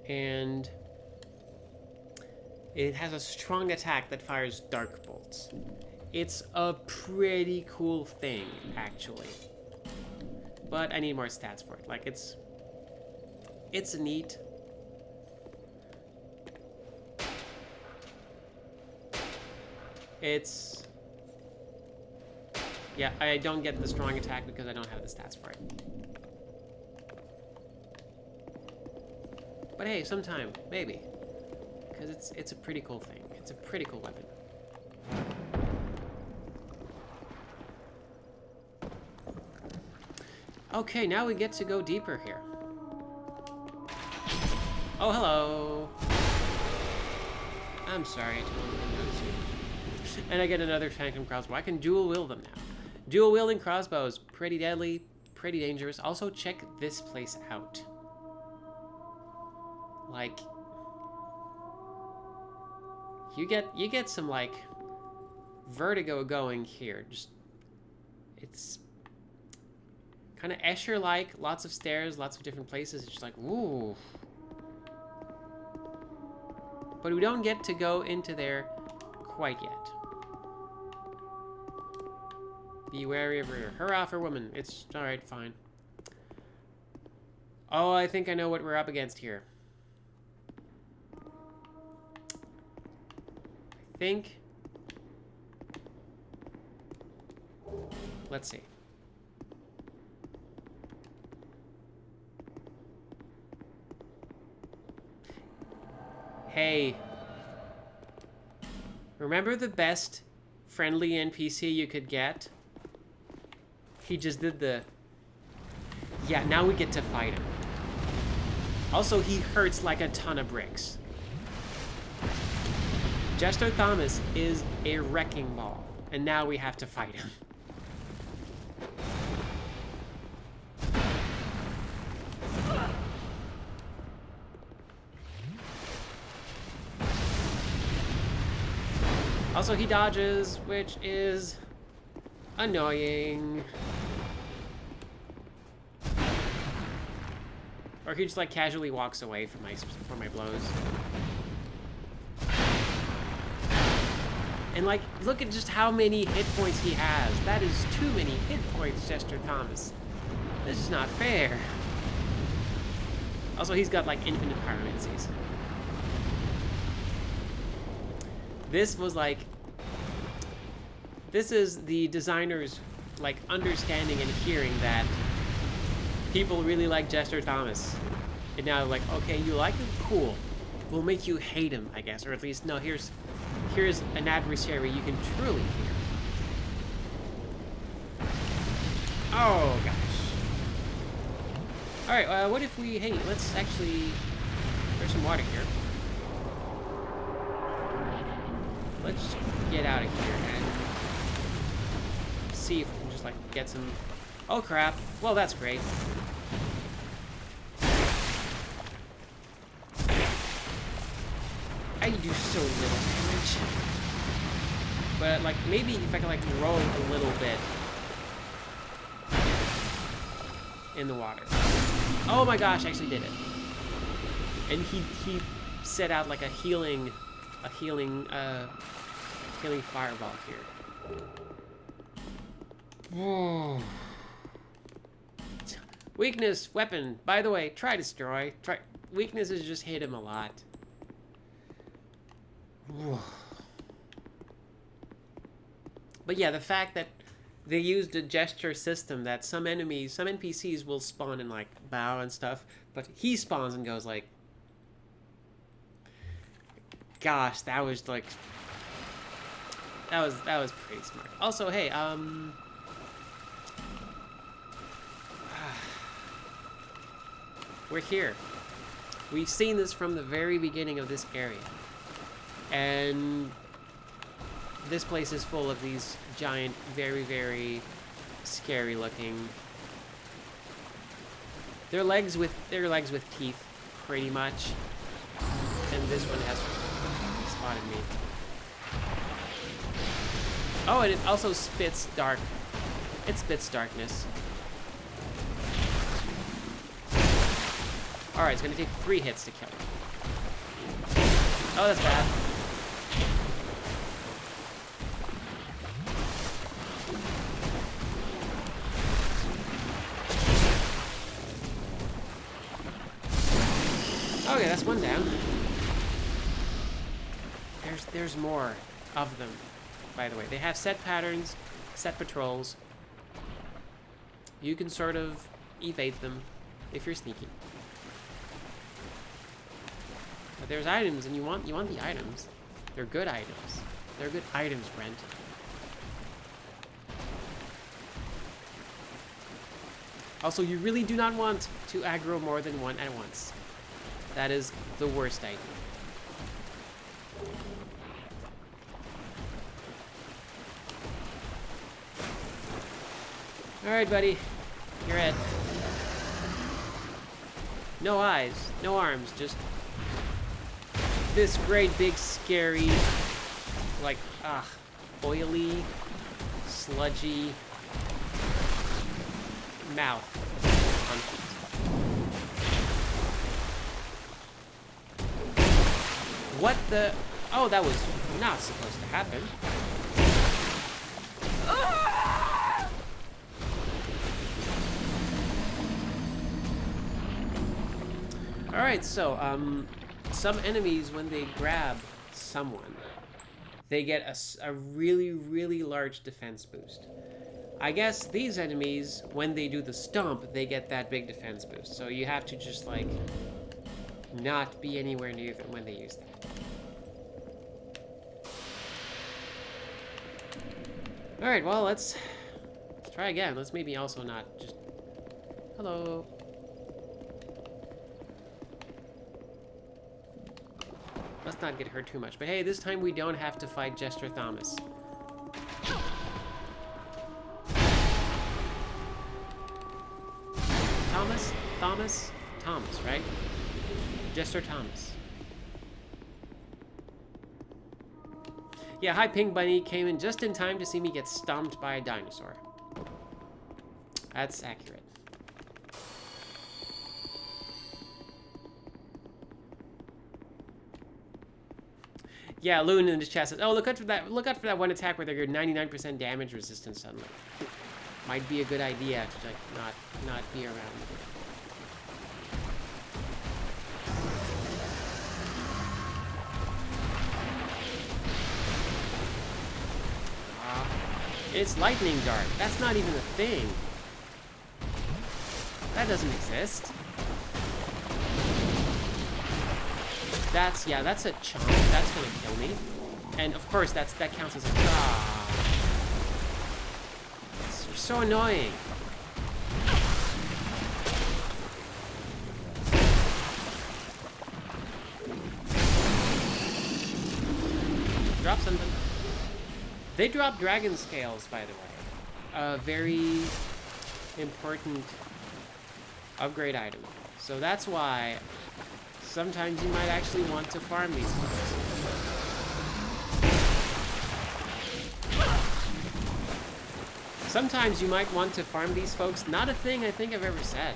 And it has a strong attack that fires dark bolts. It's a pretty cool thing, actually. But I need more stats for it. Like, it's neat. It's... yeah, I don't get the strong attack because I don't have the stats for it. But hey, sometime, maybe. Because it's a pretty cool thing. It's a pretty cool weapon. Okay, now we get to go deeper here. Oh, hello. I'm sorry, I totally didn't notice you. And I get another phantom crossbow. I can dual wield them now. Dual wielding crossbows, pretty deadly, pretty dangerous. Also, check this place out. Like, you get some like vertigo going here. Just, it's kind of Escher-like, lots of stairs, lots of different places. It's just like, ooh. But we don't get to go into there quite yet. Be wary of her. Hurrah for woman. It's alright, fine. Oh, I think I know what we're up against here. I think... let's see. Hey. Remember the best friendly NPC you could get? He just did the... yeah, now we get to fight him. Also, he hurts like a ton of bricks. Jester Thomas is a wrecking ball, and now we have to fight him. Also, he dodges, which is annoying. Or he just like casually walks away from my blows. And like, look at just how many hit points he has. That is too many hit points, Jester Thomas. This is not fair. Also, he's got like infinite pyromancies. This was like, this is the designer's like understanding and hearing that people really like Jester Thomas. And now like, okay, you like him? Cool. We'll make you hate him, I guess. Or at least, no, here's an adversary you can truly fear. Oh, gosh. Alright, what if we, hey, let's actually, there's some water here. Let's get out of here and see if we can just like get some... oh crap. Well, that's great. I do so little damage. But like maybe if I can like roll a little bit in the water. Oh my gosh, I actually did it. And he set out like a healing fireball here. Whoa. Weakness, weapon. By the way, try destroy. Weakness is just hit him a lot. Whoa. But yeah, the fact that they used a gesture system that some enemies, some NPCs will spawn and like bow and stuff, but he spawns and goes like, gosh, that was like, that was pretty smart. Also, hey, we're here. We've seen this from the very beginning of this area. And this place is full of these giant, very, very scary looking... They're legs with teeth, pretty much. And this one has spotted me. Oh, and it also spits dark. It spits darkness. Alright, it's gonna take 3 hits to kill him. Oh, that's bad. Okay, that's 1 down. There's more of them, by the way. They have set patterns, set patrols. You can sort of evade them if you're sneaky. But there's items, and you want the items. They're good items. They're good items, Brent. Also, you really do not want to aggro more than one at once. That is the worst idea. Alright, buddy. You're it. No eyes, no arms, just this great big scary, like, oily, sludgy mouth. What the? Oh, that was not supposed to happen. Alright, so, some enemies, when they grab someone, they get a really, really large defense boost. I guess these enemies, when they do the stomp, they get that big defense boost. So you have to just, like, not be anywhere near them when they use that. Alright, well, let's try again. Let's maybe also not just... Hello. Let's not get hurt too much. But hey, this time we don't have to fight Jester Thomas. Thomas, right? Jester Thomas. Yeah, hi Pink Bunny. Came in just in time to see me get stomped by a dinosaur. That's accurate. Yeah, Loon in the chat says, "Oh, look out for that! Look out for that one attack where they're 99% damage resistance suddenly. Might be a good idea to like not be around." It's lightning dart. That's not even a thing. That doesn't exist. That's a chomp. That's gonna kill me. And of course that counts as a It's so annoying. Drop something. They drop dragon scales, by the way. A very important upgrade item. So that's why sometimes you might actually want to farm these folks. Sometimes you might want to farm these folks. Not a thing I think I've ever said.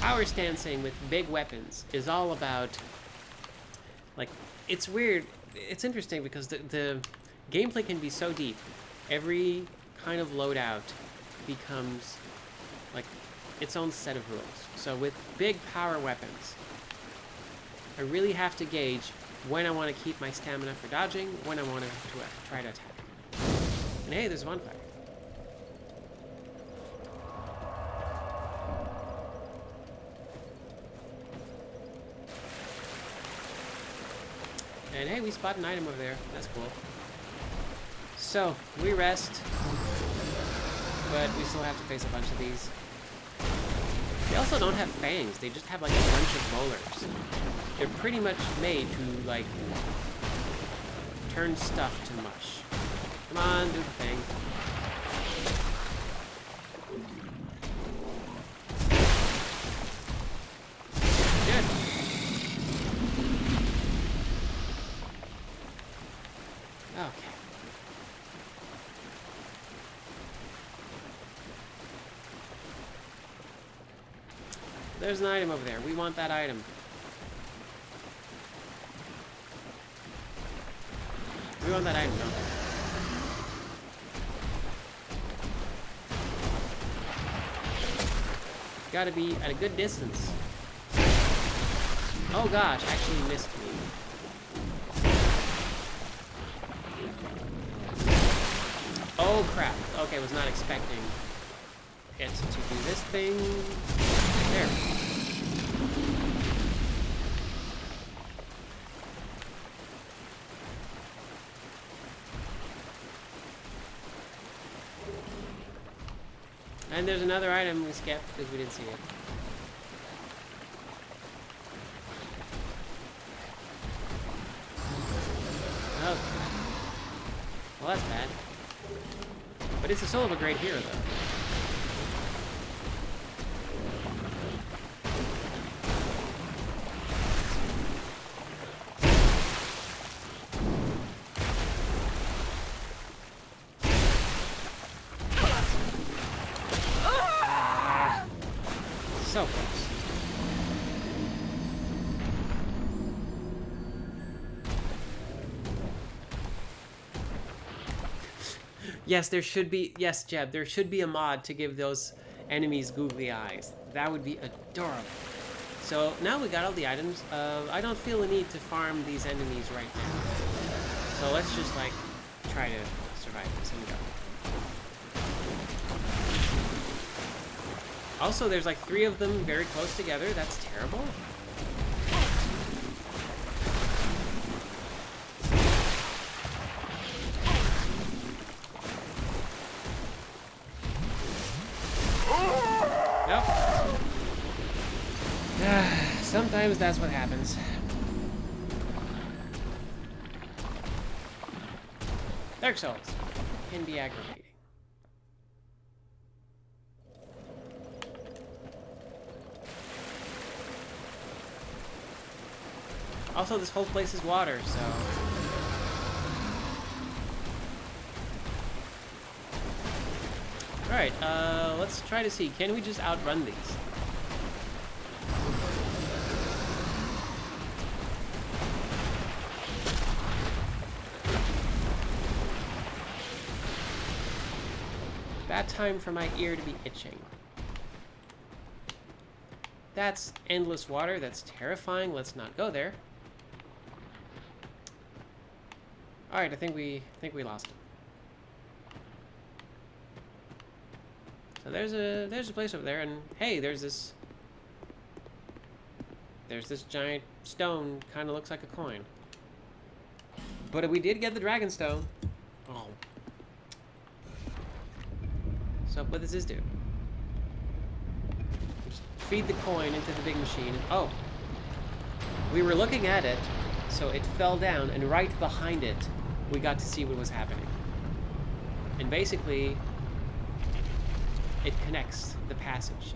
Power stancing with big weapons is all about, like, it's weird. It's interesting because the gameplay can be so deep. Every kind of loadout becomes like its own set of rules. So with big power weapons, I really have to gauge when I want to keep my stamina for dodging, when I want to try to attack. And hey, there's a bonfire. And hey, we spot an item over there. That's cool. So, we rest. But we still have to face a bunch of these. They also don't have fangs. They just have like a bunch of molars. They're pretty much made to, like, turn stuff to mush. Come on, do the thing. Good. There's an item over there. We want that item. We want that item, don't we? Gotta be at a good distance. Oh gosh, actually missed me. Oh crap. Okay, was not expecting it to do this thing. There. And there's another item we skipped because we didn't see it. Oh. Well, that's bad. But it's the soul of a great hero, though. So close. Yes, there should be. Yes, Jeb, there should be a mod to give those enemies googly eyes. That would be adorable. So now we got all the items. I don't feel the need to farm these enemies right now. So let's just like try to survive this and go. Also, there's like 3 of them very close together. That's terrible. Nope. Sometimes that's what happens. Dark Souls can be aggravating. Also, this whole place is water, so... Alright, let's try to see. Can we just outrun these? Bad time for my ear to be itching. That's endless water. That's terrifying. Let's not go there. All right, I think we lost him. So there's a place over there, and hey, there's this giant stone. Kind of looks like a coin. But we did get the dragon stone. Oh. So what does this do? Just feed the coin into the big machine. And, oh, we were looking at it, so it fell down, and right behind it, we got to see what was happening. And basically, it connects the passage.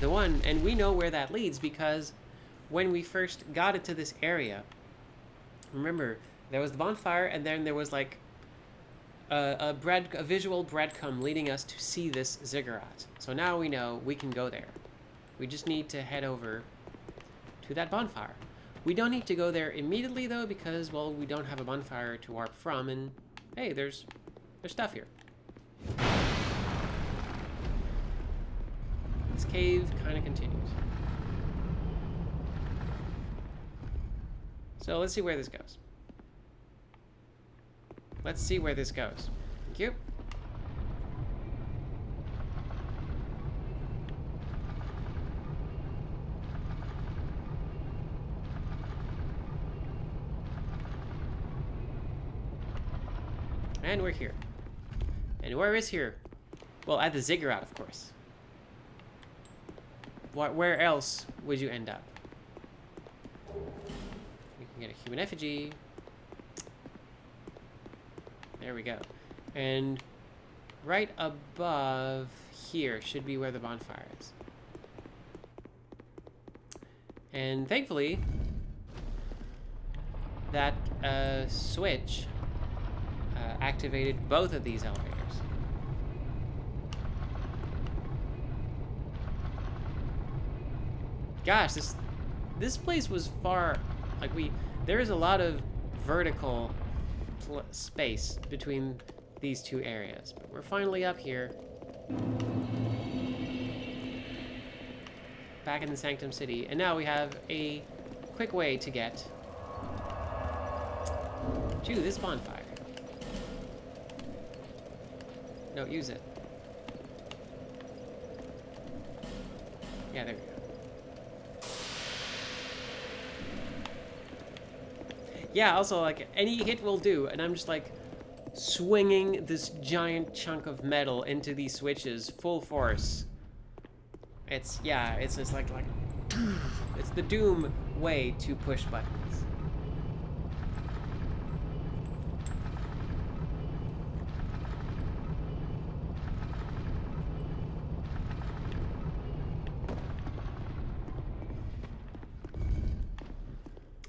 The one, and we know where that leads because when we first got into this area, remember, there was the bonfire, and then there was like a visual breadcrumb leading us to see this ziggurat. So now we know we can go there. We just need to head over to that bonfire. We don't need to go there immediately though, because well, we don't have a bonfire to warp from, and hey, there's stuff here. This cave kind of continues. So let's see where this goes. Let's see where this goes. Thank you. And we're here. And where is here? Well, at the ziggurat, of course. Where else would you end up? You can get a human effigy. There we go. And right above here should be where the bonfire is. And thankfully, that switch activated both of these elevators. Gosh, this place was far, like there is a lot of vertical space between these two areas, but we're finally up here, back in the Sanctum City, and now we have a quick way to get to this bonfire. No, use it. Yeah, there we go. Yeah, also, like, any hit will do, and I'm just, like, swinging this giant chunk of metal into these switches full force. It's just like, it's the Doom way to push buttons.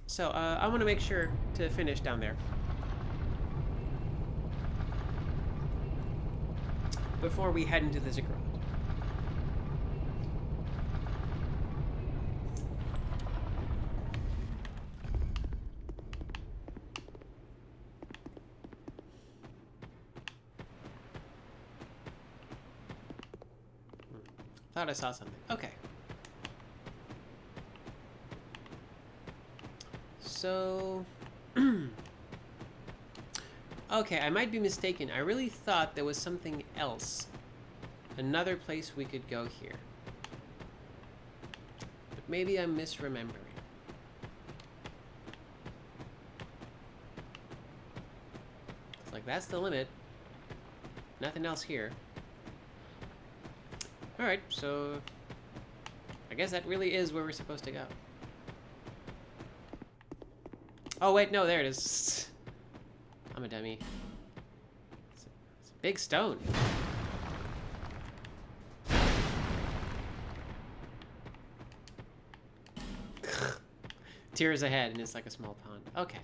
So, I want to make sure to finish down there before we head into the ziggurat. Thought I saw something. Okay. So, okay, I might be mistaken. I really thought there was something else. Another place we could go here. But maybe I'm misremembering. It's like, that's the limit. Nothing else here. Alright, so I guess that really is where we're supposed to go. Oh, wait, no, there it is. I'm a dummy. It's a big stone. Tears ahead, and it's like a small pond. Okay.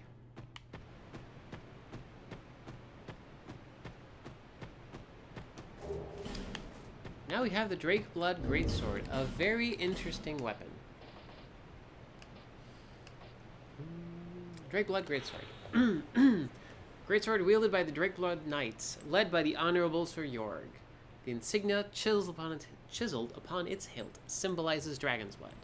Now we have the Drakeblood Greatsword, a very interesting weapon. Drakeblood Greatsword. Greatsword wielded by the Drakeblood Knights, led by the Honorable Sir Jorg. The insignia chiseled upon its hilt symbolizes dragon's blood.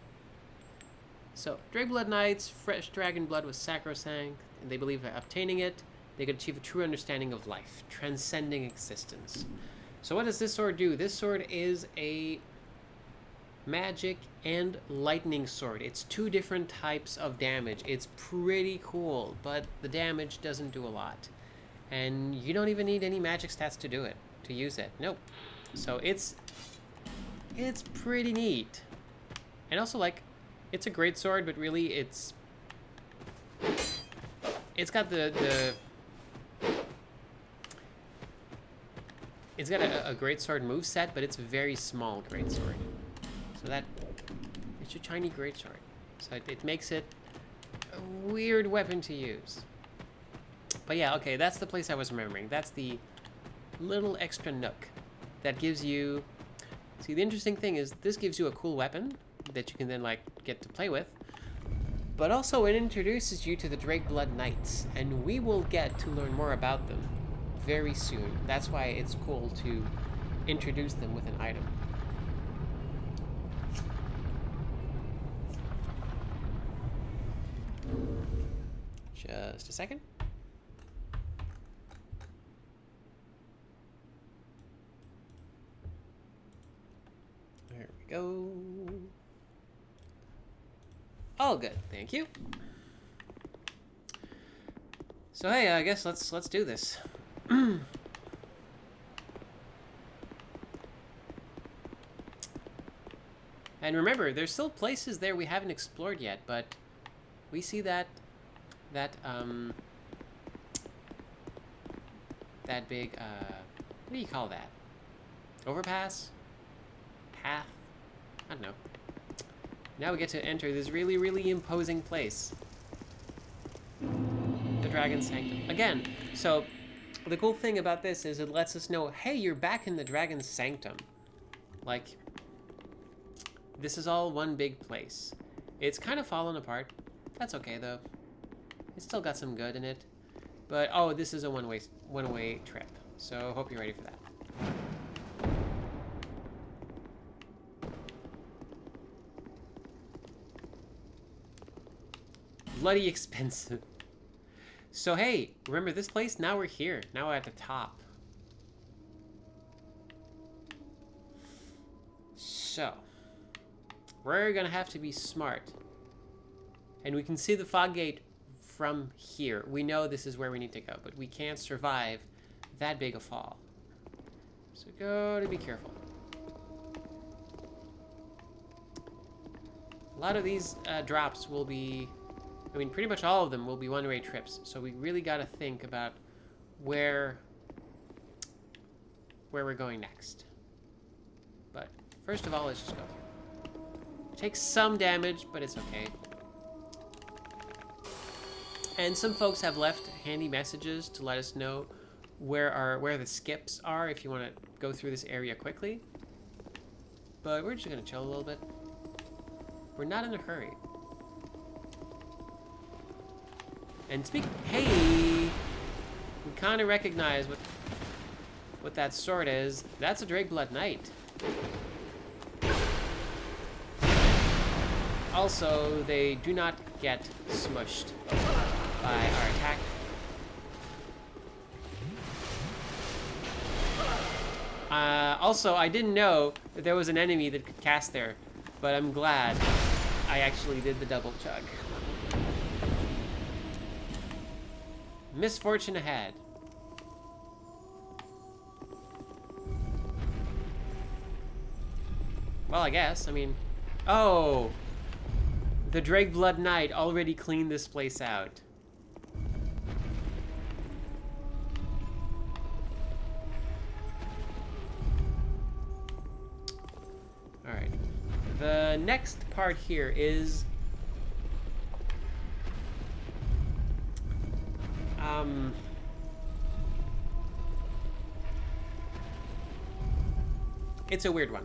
So, Drakeblood Knights, fresh dragon blood was sacrosanct, and they believe by obtaining it, they could achieve a true understanding of life, transcending existence. So what does this sword do? This sword is a magic and lightning sword. It's two different types of damage. It's pretty cool, but the damage doesn't do a lot. And you don't even need any magic stats to do it, to use it. Nope. So it's pretty neat. And also, like, it's a great sword, but really it's got it's got a great sword moveset, but it's a very small great sword. So that it's a tiny great sword. So it makes it a weird weapon to use. But yeah, okay, that's the place I was remembering. That's the little extra nook that gives you. See, the interesting thing is this gives you a cool weapon that you can then like get to play with. But also it introduces you to the Drakeblood Knights, and we will get to learn more about them very soon. That's why it's cool to introduce them with an item. Just a second. There we go. All good, thank you. So hey, I guess let's do this. And remember, there's still places there we haven't explored yet, but we see that big what do you call that? Overpass? Path? I don't know. Now we get to enter this really, really imposing place. The Dragon's Sanctum. Again, so the cool thing about this is it lets us know, hey, you're back in the Dragon's Sanctum. Like, this is all one big place. It's kind of fallen apart. That's okay though. It's still got some good in it. But oh, this is a one-way trip. So hope you're ready for that. Bloody expensive. So hey, remember this place? Now we're here. Now we're at the top. So, we're gonna have to be smart. And we can see the fog gate from here. We know this is where we need to go, but we can't survive that big a fall. So gotta be careful. A lot of these drops will be, I mean, pretty much all of them will be one-way trips. So we really gotta think about where we're going next. But first of all, let's just go here. Takes some damage, but it's okay. And some folks have left handy messages to let us know where the skips are if you want to go through this area quickly. But we're just gonna chill a little bit. We're not in a hurry. And hey, we kind of recognize what that sword is. That's a Drageblood Knight. Also, they do not get smushed by our attack. Also, I didn't know that there was an enemy that could cast there, but I'm glad I actually did the double chug. Misfortune ahead. Well, I guess. I mean, oh, the Drageblood Knight already cleaned this place out. All right. The next part here is it's a weird one.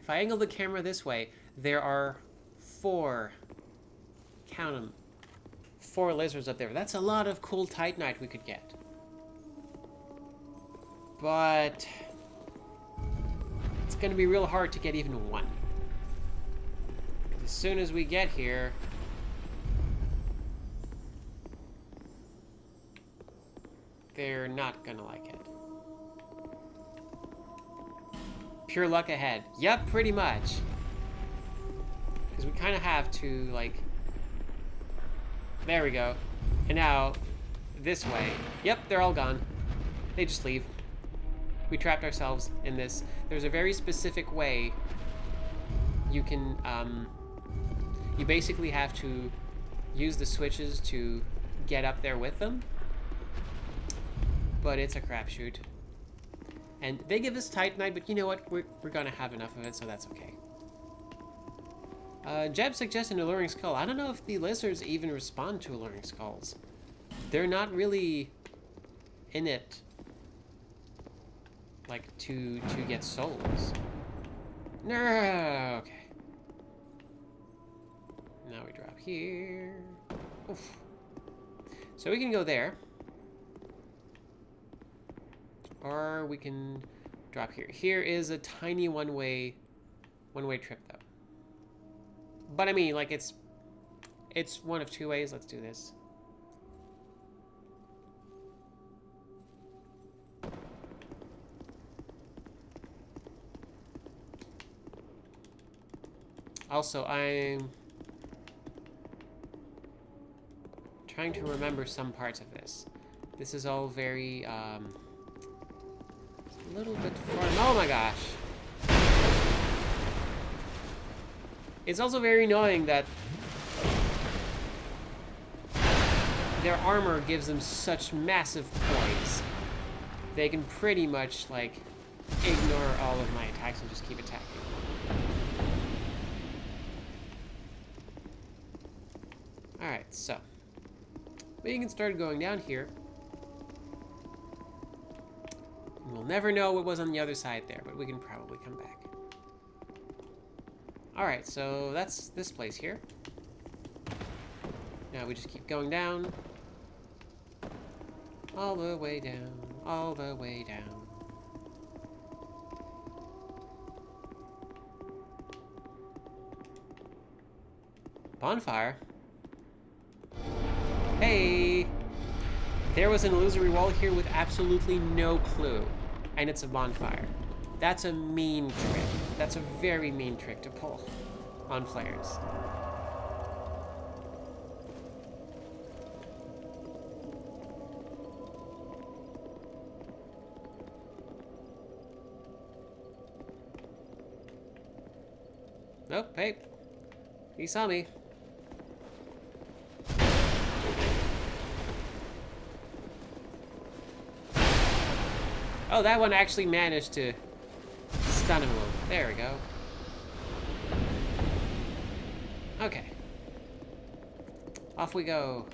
If I angle the camera this way, there are count them, 4 lizards up there. That's a lot of cool Titanite we could get. But it's gonna be real hard to get even one. As soon as we get here, they're not gonna like it. Pure luck ahead. Yep, pretty much. Because we kind of have to, like... There we go. And now, this way. Yep, they're all gone. They just leave. We trapped ourselves in this. There's a very specific way you can, you basically have to use the switches to get up there with them. But it's a crapshoot. And they give us Titanite, but you know what? We're gonna have enough of it, so that's okay. Jeb suggests an alluring skull. I don't know if the lizards even respond to alluring skulls. They're not really in it, like, to get souls. No, okay. Now we drop here. Oof. So we can go there. Or we can drop here. Here is a tiny one-way trip, though. But I mean, like, it's one of 2 ways. Let's do this. Also, I'm trying to remember some parts of this. This is all very, a little bit far. Oh my gosh. It's also very annoying that their armor gives them such massive poise. They can pretty much, like, ignore all of my attacks and just keep attacking. Alright, so we can start going down here. We'll never know what was on the other side there, but we can probably come back. Alright, so that's this place here. Now we just keep going down. All the way down, all the way down. Bonfire? Hey! There was an illusory wall here with absolutely no clue, and it's a bonfire. That's a mean trick. That's a very mean trick to pull on players. Nope, hey. He saw me. Oh, that one actually managed to stun him a little. There we go. Okay. Off we go.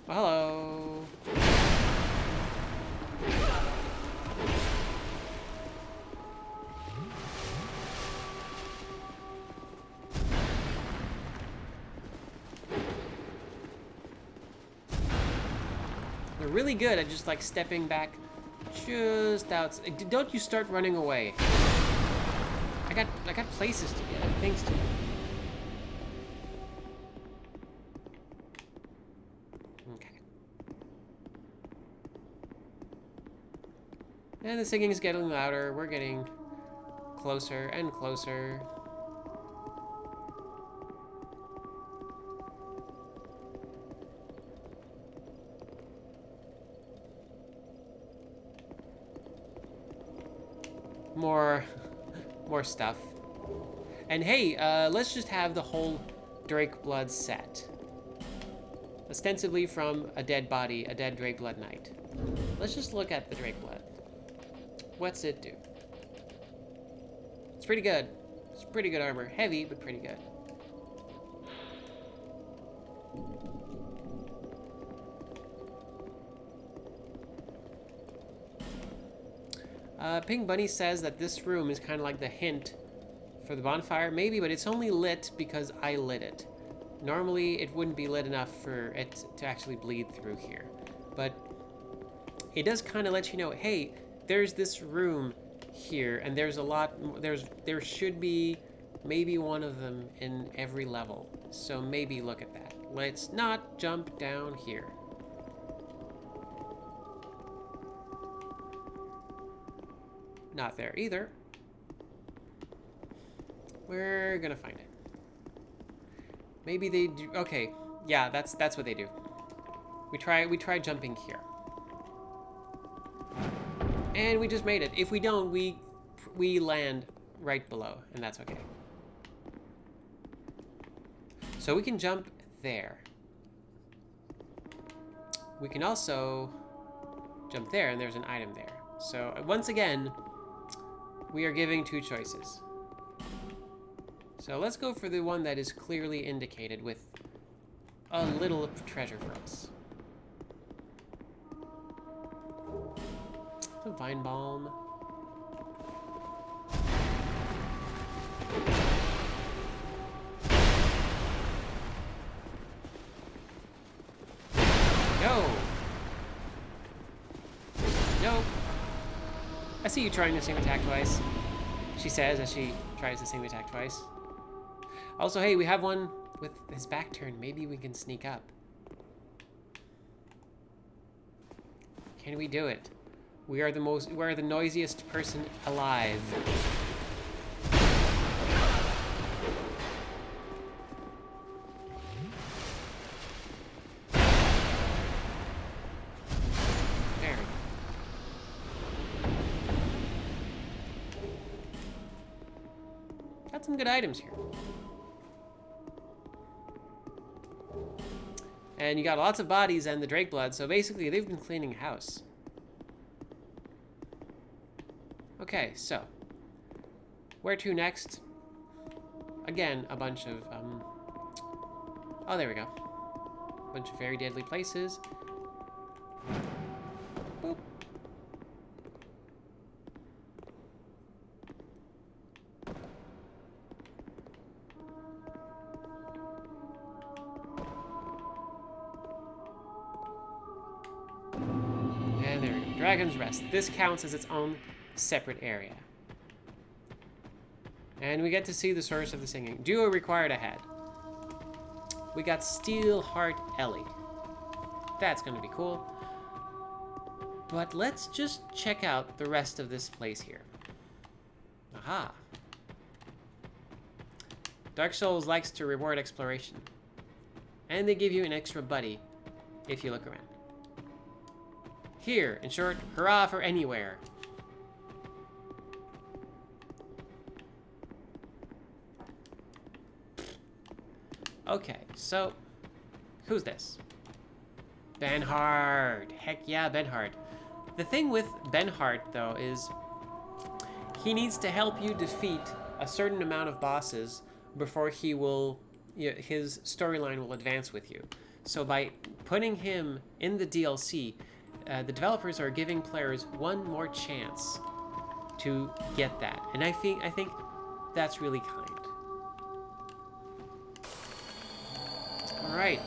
Well, hello. They're really good at just like stepping back just out. Don't you start running away. I got places to get, things to do. Okay. And the singing is getting louder. We're getting closer and closer. More stuff. And hey, let's just have the whole Drake Blood set. Ostensibly from a dead body, a dead Drake Blood Knight. Let's just look at the Drake Blood. What's it do? It's pretty good. It's pretty good armor. Heavy, but pretty good. Pink Bunny says that this room is kind of like the hint for the bonfire. Maybe, but it's only lit because I lit it. Normally, it wouldn't be lit enough for it to actually bleed through here. But it does kind of let you know, hey, there's this room here, and there's a lot, there should be maybe one of them in every level. So maybe look at that. Let's not jump down here. Not there either. We're gonna find it. Maybe they do. Okay, yeah, that's what they do. We try jumping here, and we just made it. If we don't, we land right below, and that's okay. So we can jump there. We can also jump there, and there's an item there. So once again, we are giving two choices. So let's go for the one that is clearly indicated with a little treasure for us. The vine balm. No! Nope. I see you trying the same attack twice, she says as she tries the same attack twice. Also, hey, we have one with his back turned. Maybe we can sneak up. Can we do it? We are the noisiest person alive. There we go. Got some good items here. And you got lots of bodies and the Drake Blood, so basically they've been cleaning house. Okay, so where to next? Again, a bunch of oh, there we go. A bunch of very deadly places. Boop. Dragon's Rest. This counts as its own separate area. And we get to see the source of the singing. Duo required ahead. We got Steelheart Ellie. That's going to be cool. But let's just check out the rest of this place here. Aha. Dark Souls likes to reward exploration. And they give you an extra buddy if you look around. Here, in short, hurrah for anywhere. Okay, so who's this? Benhard. Heck yeah, Benhard. The thing with Benhard, though, is he needs to help you defeat a certain amount of bosses before he will, his storyline will advance with you. So by putting him in the DLC, the developers are giving players one more chance to get that, and I think that's really kind. All right.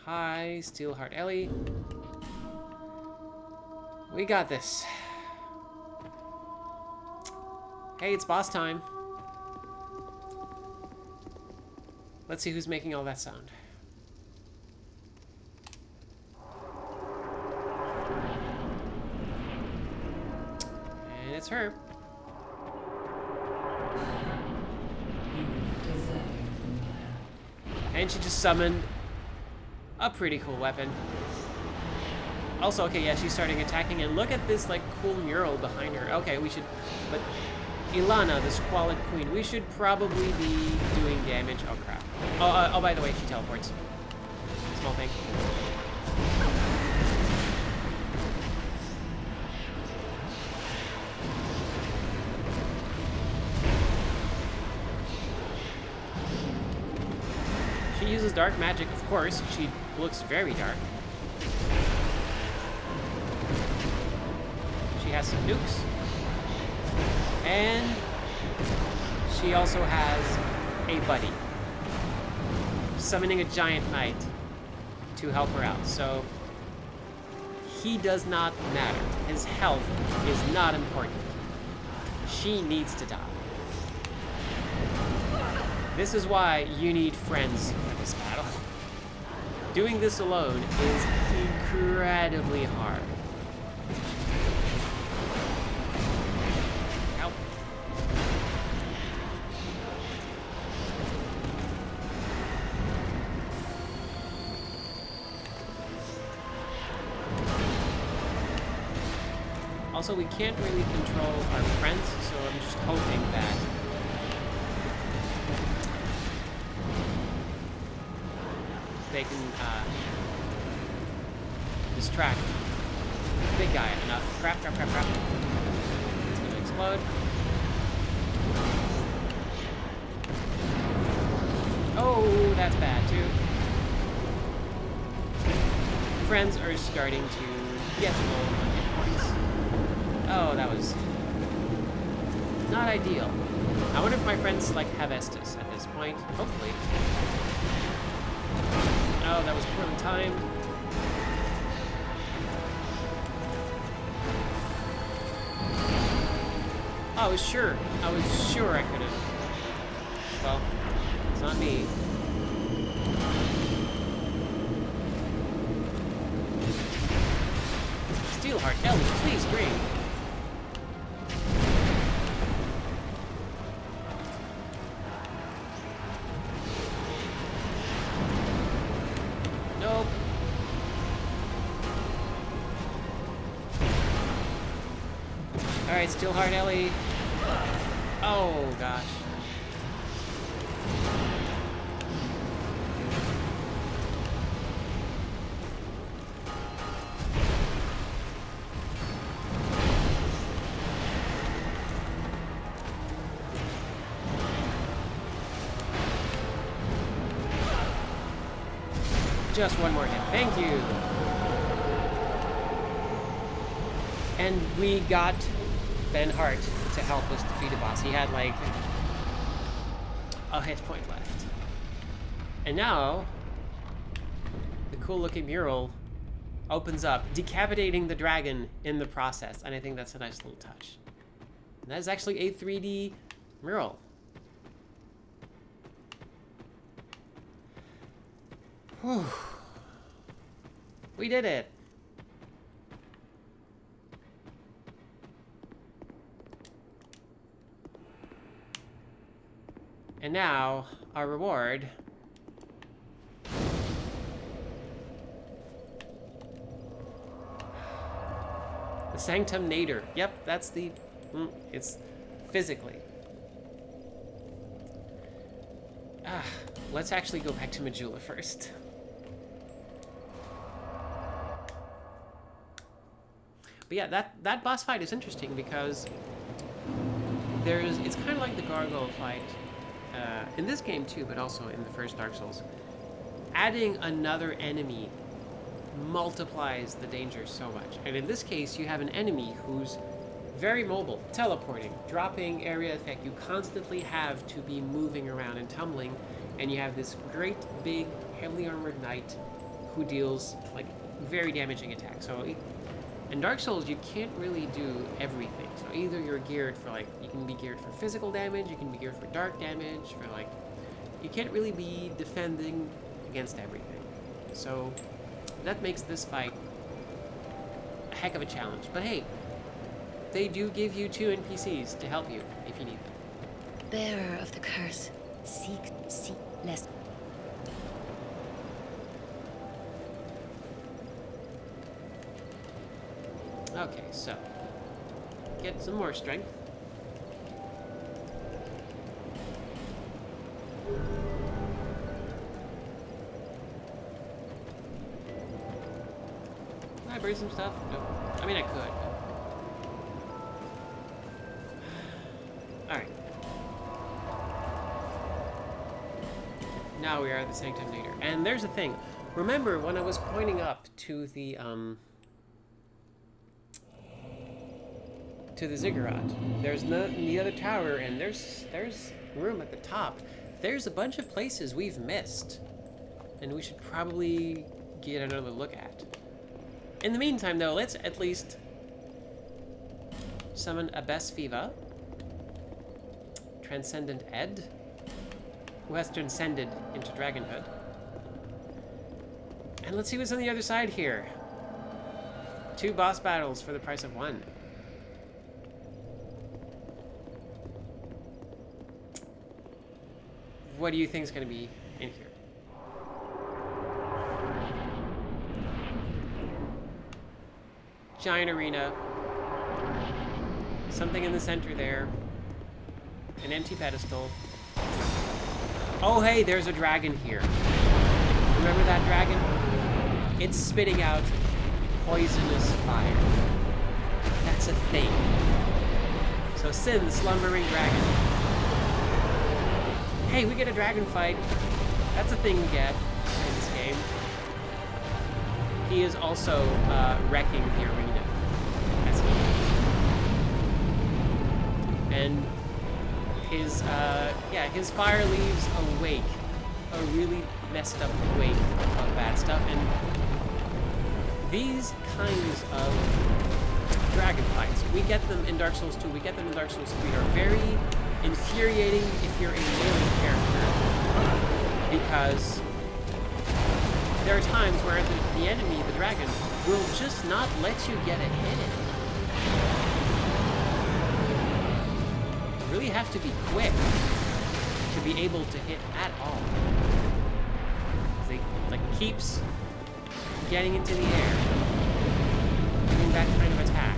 Hi, Steelheart Ellie. We got this. Hey, it's boss time. Let's see who's making all that sound. And it's her. And she just summoned a pretty cool weapon. Also, okay, yeah, she's starting attacking, and look at this, like, cool mural behind her. Okay, we should, but Ilana, the Squalid Queen, we should probably be doing damage. Oh, crap. Oh, by the way, she teleports. Small thing. She uses dark magic, of course. She looks very dark. She has some nukes. And she also has a buddy. Summoning a giant knight to help her out. So he does not matter. His health is not important. She needs to die. This is why you need friends for this battle. Doing this alone is incredibly hard. Help. Also, we can't really control our friends, so I'm just hoping that they can distract the big guy enough. Crap. It's gonna explode. Oh, that's bad too. Friends are starting to get low on hit points. Oh, that was not ideal. I wonder if my friends like have Estus at this point. Hopefully. Oh, that was poorly timed. Oh, I was sure I could have. Well, it's not me. Steelheart Ellie, please ring. Nope. Alright, Steelheart Ellie. Oh, gosh. Just one more hit. Thank you. And we got Benhard to help us defeat a boss. He had like a hit point left. And now the cool looking mural opens up, decapitating the dragon in the process. And I think that's a nice little touch. And that is actually a 3D mural. Whew. We did it. And now, our reward. The Sanctum Nader. Yep, that's the... it's physically. Let's actually go back to Majula first. But yeah, that boss fight is interesting because it's kind of like the gargoyle fight in this game too, but also in the first Dark Souls. Adding another enemy multiplies the danger so much. And in this case, you have an enemy who's very mobile, teleporting, dropping area effect. You constantly have to be moving around and tumbling, and you have this great big heavily armored knight who deals like very damaging attacks. So in Dark Souls, you can't really do everything. So either you're geared for like, you can be geared for physical damage, you can be geared for dark damage, for like, you can't really be defending against everything. So that makes this fight a heck of a challenge. But hey, they do give you 2 NPCs to help you if you need them. Bearer of the curse, seek less. Okay, so get some more strength. Can I bring some stuff? Nope. I mean, I could. Alright. Now we are at the Sanctum Nader. And there's a thing. Remember when I was pointing up to the ziggurat, there's the other tower, and there's room at the top. There's a bunch of places we've missed, and we should probably get another look at. In the meantime, though, let's at least summon Abbess Fiva, Transcendent Ed, who has transcended into dragonhood. And let's see what's on the other side here. 2 boss battles for the price of 1. What do you think is going to be in here? Giant arena. Something in the center there. An empty pedestal. Oh, hey, there's a dragon here. Remember that dragon? It's spitting out poisonous fire. That's a thing. So Sin, the slumbering dragon. Hey, we get a dragon fight. That's a thing we get in this game. He is also wrecking the arena. That's neat. And his fire leaves a wake, a really messed up wake of bad stuff. And these kinds of dragon fights, we get them in Dark Souls 2, we get them in Dark Souls 3, are very infuriating if you're a melee character, because there are times where the enemy, the dragon, will just not let you get a hit in. You really have to be quick to be able to hit at all. They keeps getting into the air, doing that kind of attack.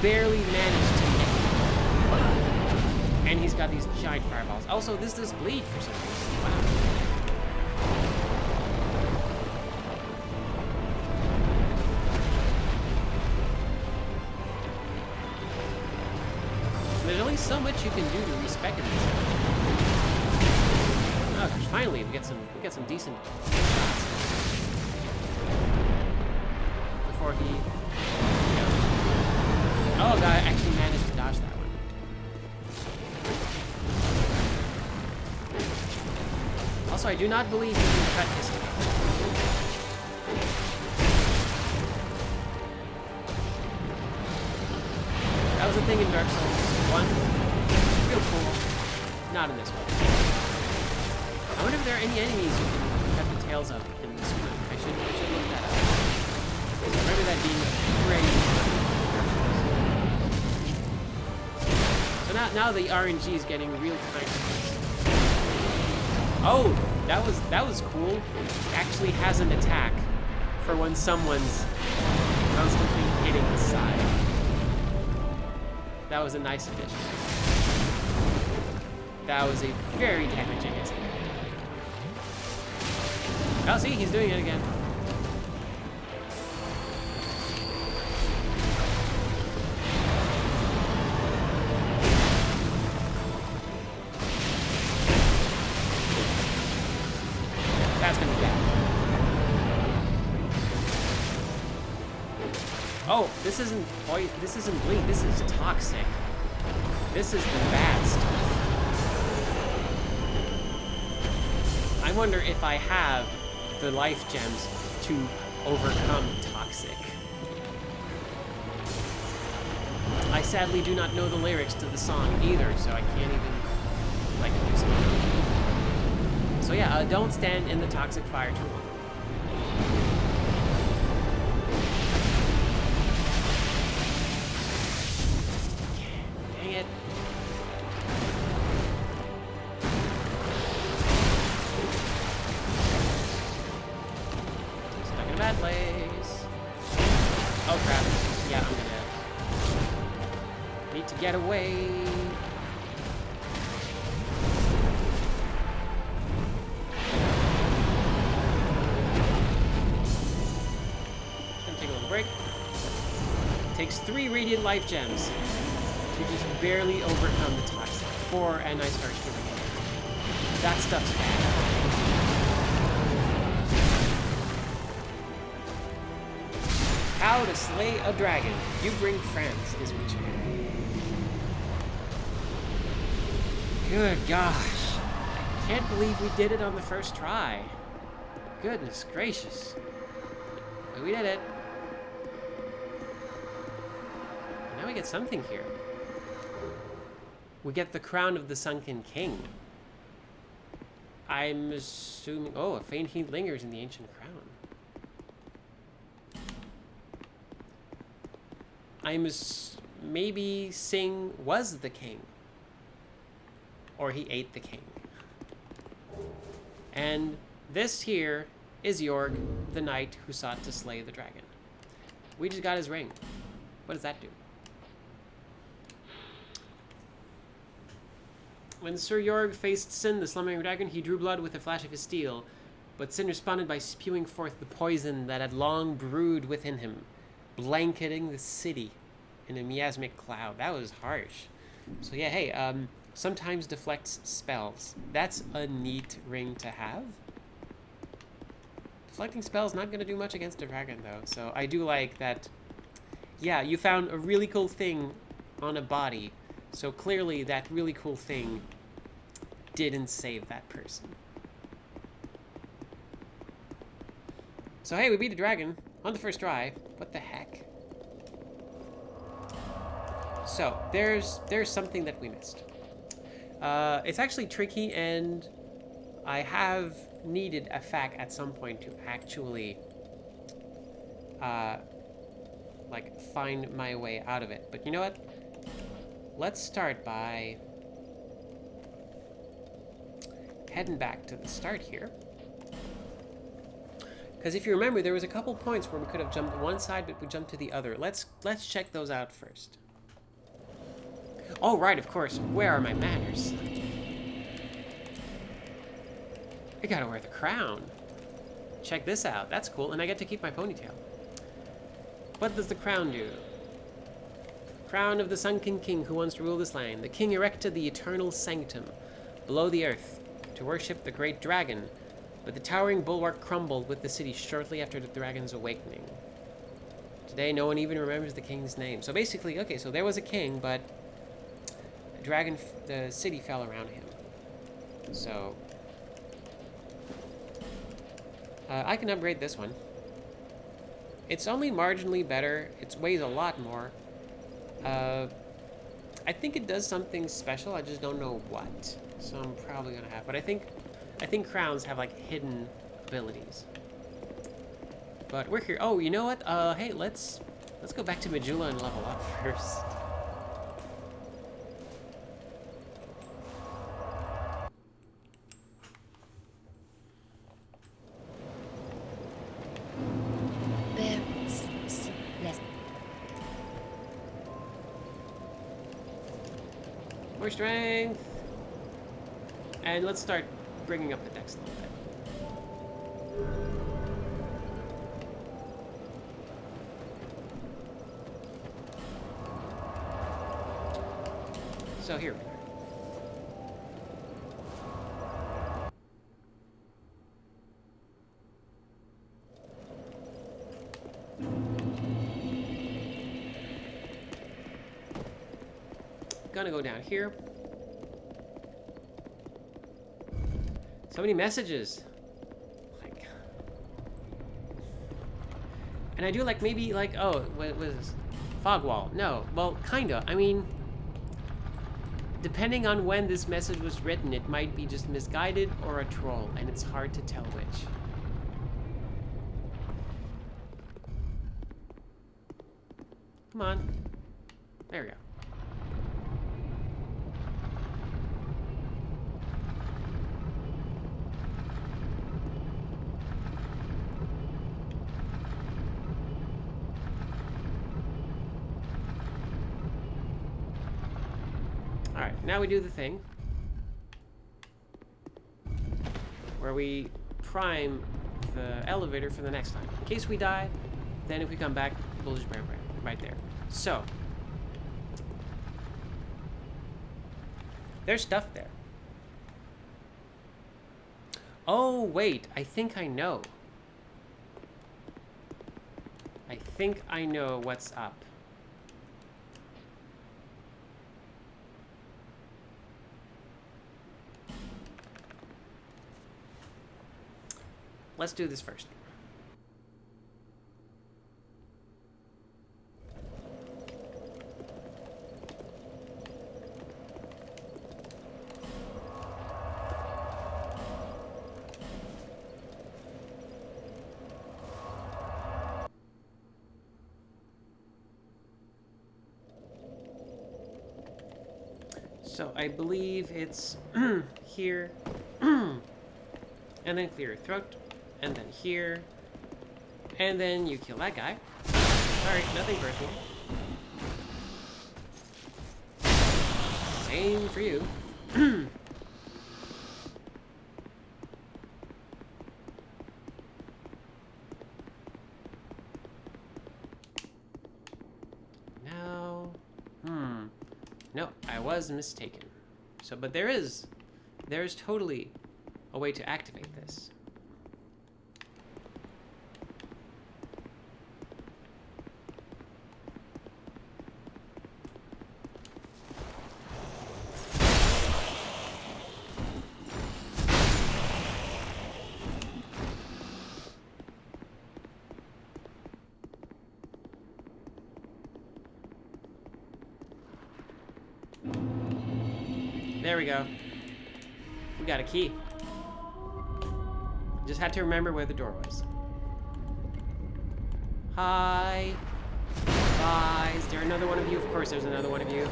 Barely managed to hit. And he's got these giant fireballs. Also, this does bleed for some reason. Wow. There's only so much you can do to respec in this. Oh, gosh, finally we get some decent shots before he. Oh, God, I actually managed to dodge that one. Also, I do not believe he can cut his tail. was a thing in Dark Souls 1. Real cool. Not in this one. I wonder if there are any enemies you can cut the tails of in this one. I should look that up. I remember that being pretty fun. So now the RNG is getting real tiny. Oh, that was cool. It actually has an attack for when someone's constantly hitting the side. That was a nice addition. That was a very damaging attack. Oh, see, he's doing it again. That's gonna be bad. Oh, this isn't bleak. This is toxic. This is the bad stuff. I wonder if I have the life gems to overcome toxic. I sadly do not know the lyrics to the song either, so I can't even do something. So yeah, don't stand in the toxic fire too long. Dang it. Bad place. Oh crap. Yeah, I'm gonna need to get away. Gonna take a little break. Takes 3 radiant life gems to just barely overcome the toxic before and I start shooting it. That stuff's bad. How to slay a dragon. You bring friends is what you do. Good gosh. I can't believe we did it on the first try. Goodness gracious. But we did it. Now we get something here. We get the crown of the Sunken King. I'm assuming... Oh, a faint heat lingers in the ancient crown. Maybe Sing was the king. Or he ate the king. And this here is Yorg, the knight who sought to slay the dragon. We just got his ring. What does that do? When Sir Yorg faced Sin, the slumbering dragon, he drew blood with a flash of his steel. But Sin responded by spewing forth the poison that had long brewed within him, blanketing the city in a miasmic cloud. That was harsh. So yeah, hey, sometimes deflects spells. That's a neat ring to have. Deflecting spells not going to do much against a dragon, though. So I do like that. Yeah, you found a really cool thing on a body. So clearly that really cool thing didn't save that person. So hey, we beat a dragon on the first try. What the heck? So there's something that we missed. It's actually tricky, and I have needed a fac at some point to actually like find my way out of it. But you know what? Let's start by heading back to the start here. Because if you remember, there was a couple points where we could have jumped to one side, but we jumped to the other. Let's check those out first. Oh, right, of course. Where are my manners? I gotta wear the crown. Check this out. That's cool, and I get to keep my ponytail. What does the crown do? Crown of the Sunken King who wants to rule this land. The king erected the eternal sanctum below the earth to worship the great dragon, but the towering bulwark crumbled with the city shortly after the dragon's awakening. Today, no one even remembers the king's name. So basically, okay, so there was a king, but the city fell around him. So I can upgrade this one. It's only marginally better. It weighs a lot more. I think it does something special. I just don't know what. So I'm probably gonna have. But I think crowns have like hidden abilities. But we're here. Oh, you know what? Hey, let's go back to Majula and level up first. More strength. And let's start bringing up the dex a little bit. So here we are. Gonna go down here. So many messages. Like, and I do like maybe like, oh, what was this? Fog wall? No, well, kinda. I mean, depending on when this message was written, it might be just misguided or a troll, and it's hard to tell which. Come on. There we go. Alright, now we do the thing where we prime the elevator for the next time. In case we die, then if we come back, we'll just right there. So, there's stuff there. Oh, wait, I think I know. I think I know what's up. Let's do this first. So I believe it's here, and then clear your throat. And then here. And then you kill that guy. Sorry, nothing personal. Same for you. Now, no, I was mistaken. So, but there's totally a way to activate this. There we go. We got a key. Just had to remember where the door was. Hi. Bye. Is there another one of you? Of course there's another one of you.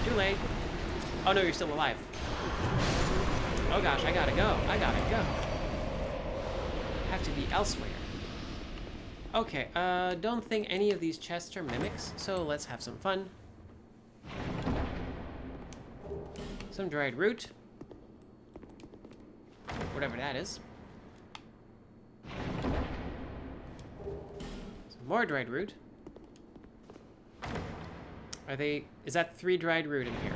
Too late. Oh no, you're still alive. Oh gosh, I gotta go. I gotta go. I have to be elsewhere. Okay, don't think any of these chests are mimics, so let's have some fun. Some dried root. Whatever that is. Some more dried root. Are they... Is that 3 dried root in here?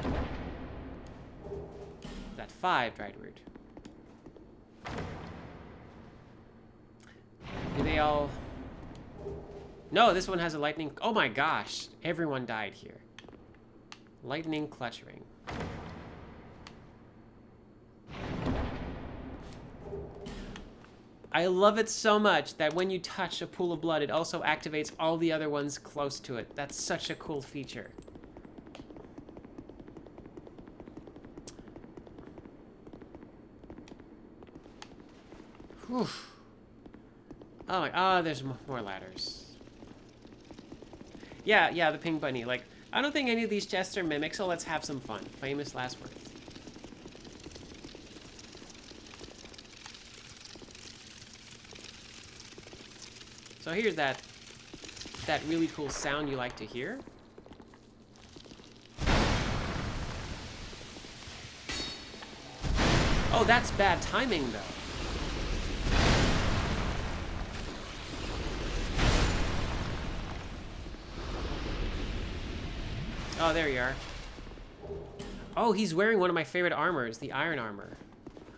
Is that 5 dried root? Do they all... No, this one has a lightning... Oh my gosh. Everyone died here. Lightning clutching. I love it so much that when you touch a pool of blood, it also activates all the other ones close to it. That's such a cool feature. Whew. Oh, there's more ladders. Yeah, the pink bunny. Like, I don't think any of these chests are mimics, so let's have some fun. Famous last words. So here's that really cool sound you like to hear. Oh, that's bad timing, though. Oh, there you are. Oh, he's wearing one of my favorite armors, the iron armor.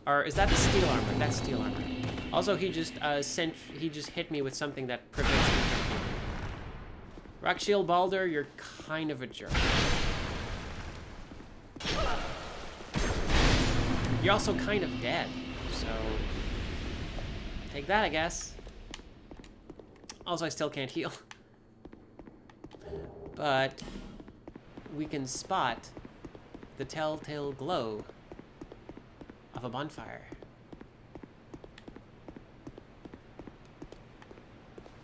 Or is that the steel armor? That's steel armor. Also, he just hit me with something that prevents me from hitting. Rock Shield Balder, you're kind of a jerk. You're also kind of dead, so take that, I guess. Also, I still can't heal. But we can spot the telltale glow of a bonfire.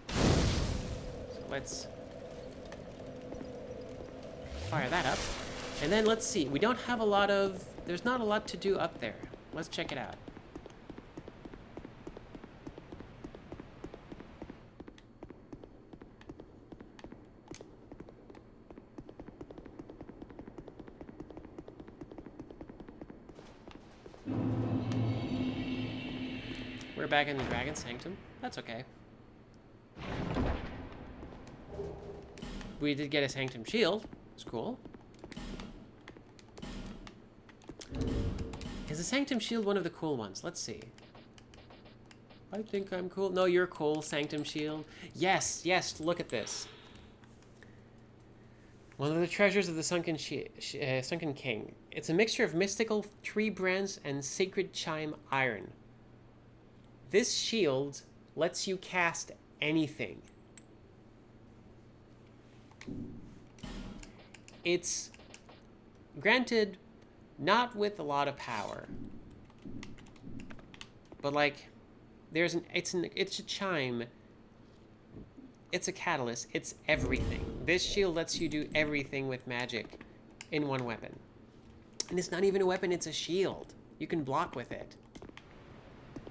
So let's fire that up. And then let's see. We don't have a lot of... There's not a lot to do up there. Let's check it out. We're back in the Dragon Sanctum. That's okay. We did get a Sanctum Shield. It's cool. Is the Sanctum Shield one of the cool ones? Let's see. I think I'm cool. No, you're cool, Sanctum Shield. Yes, look at this. One of the treasures of the Sunken King. It's a mixture of mystical tree brands and sacred chime iron. This shield lets you cast anything. It's granted not with a lot of power, but like it's a chime. It's a catalyst. It's everything. This shield lets you do everything with magic in one weapon. And it's not even a weapon, it's a shield. You can block with it.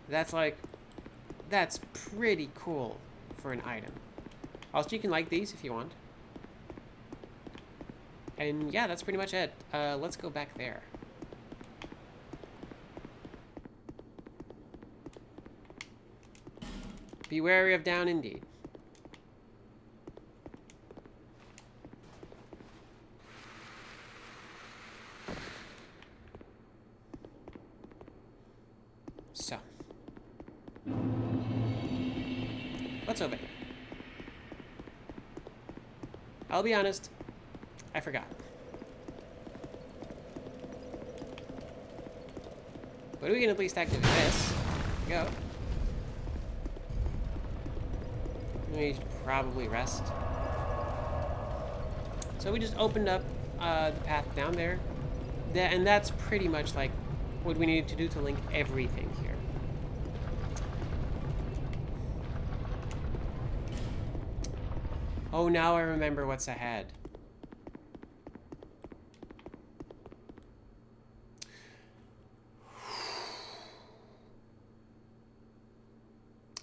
That's pretty cool for an item. Also, you can like these if you want. And yeah, that's pretty much it. Let's go back there. Be wary of down indeed. So. What's over here? I'll be honest, I forgot. But we can at least activate this. There we go. We should probably rest. So we just opened up the path down there. And that's pretty much like what we needed to do to link everything here. Oh, now I remember what's ahead.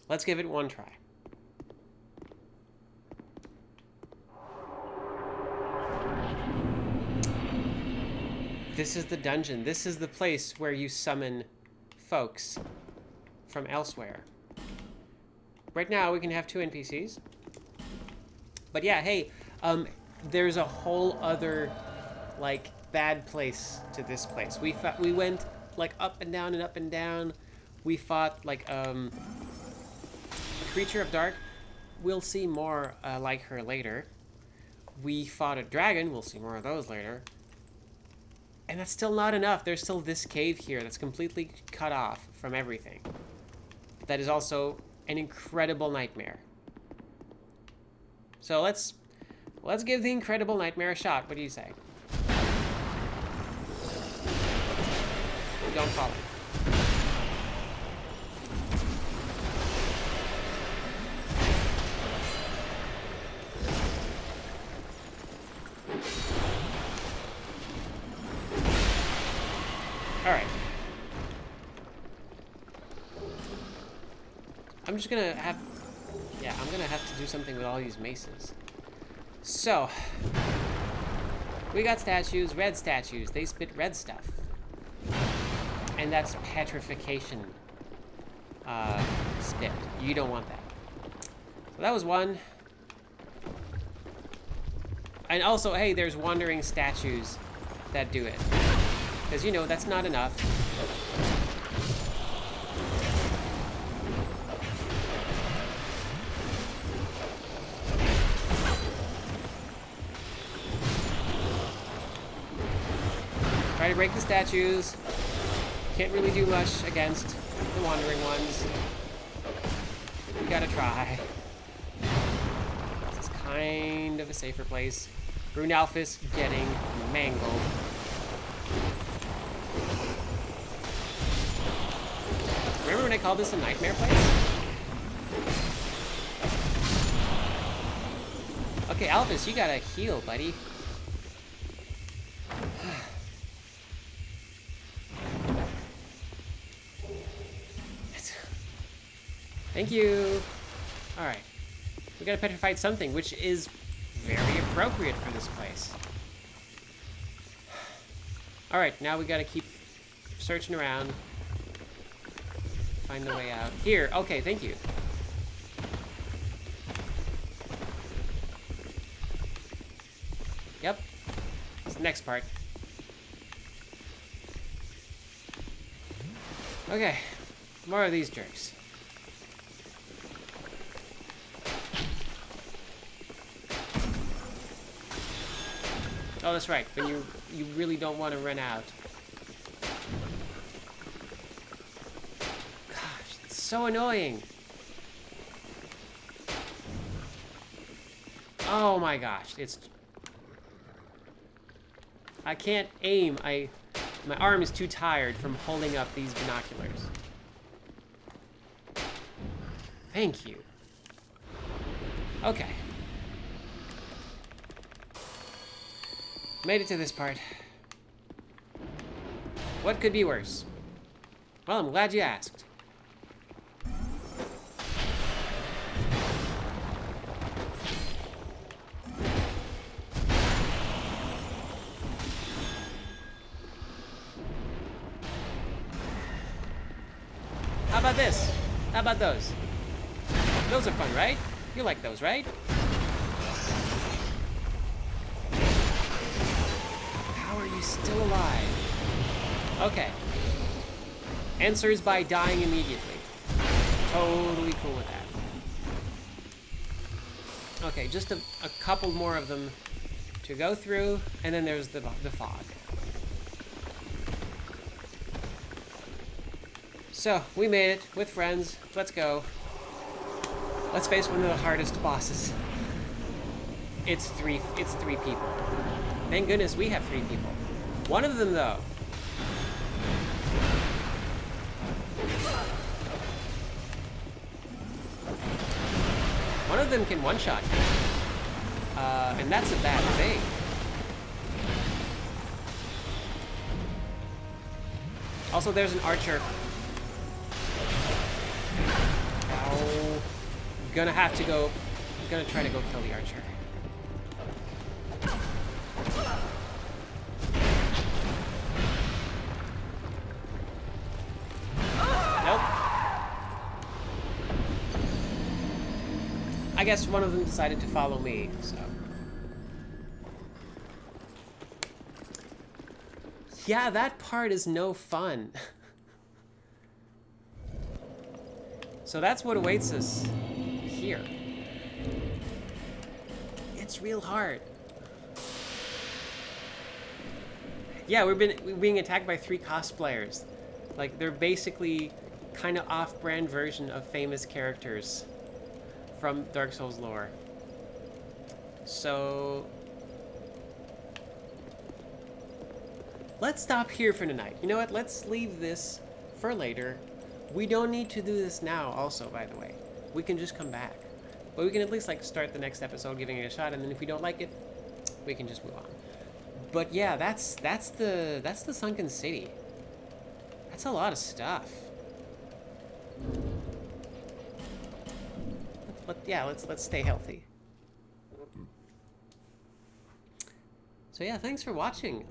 Let's give it one try. This is the dungeon. This is the place where you summon folks from elsewhere. Right now, we can have 2 NPCs. But yeah, hey, there's a whole other, like, bad place to this place. We went, like, up and down and up and down. We fought, like, a creature of dark. We'll see more like her later. We fought a dragon. We'll see more of those later. And that's still not enough. There's still this cave here that's completely cut off from everything. that is also an incredible nightmare. So let's give the incredible nightmare a shot. What do you say? Don't fall in. All right. I'm just gonna have, yeah, I'm gonna have to do something with all these maces. So, we got statues, red statues. They spit red stuff. And that's petrification spit. You don't want that. So that was one. And also, hey, there's wandering statues that do it. Because, you know, that's not enough. Try to break the statues. Can't really do much against the wandering ones. We gotta try. This is kind of a safer place. Brunalphus getting mangled. Remember when I called this a nightmare place? Okay, Alphys, you gotta heal, buddy. Thank you. All right. We gotta petrify something, which is very appropriate for this place. All right, now we gotta keep searching around. Find the way out. Here, okay, thank you. Yep. It's the next part. Okay. More of these jerks. Oh, that's right. When you really don't want to run out. Gosh, it's so annoying. Oh my gosh, I can't aim. My arm is too tired from holding up these binoculars. Thank you. Okay. Made it to this part. What could be worse? Well, I'm glad you asked. How about this? How about those? Those are fun, right? You like those, right? Still alive. Okay. Answers by dying immediately. Totally cool with that. Okay, just a couple more of them to go through, and then there's the fog. So, we made it with friends. Let's go. Let's face one of the hardest bosses. It's three people. Thank goodness we have 3 people. One of them, though. One of them can one-shot you. And that's a bad thing. Also, there's an archer. Oh. Gonna try to go kill the archer. I guess one of them decided to follow me, so. Yeah, that part is no fun. So that's what awaits us here. It's real hard. Yeah, we're being attacked by 3 cosplayers. Like, they're basically kind of off-brand version of famous characters from Dark Souls lore. So let's stop here for tonight. You know what? Let's leave this for later. We don't need to do this now also, by the way. We can just come back. But we can at least like start the next episode giving it a shot, and then if we don't like it, we can just move on. But yeah, that's the Sunken City. That's a lot of stuff. Let's stay healthy. So yeah, thanks for watching.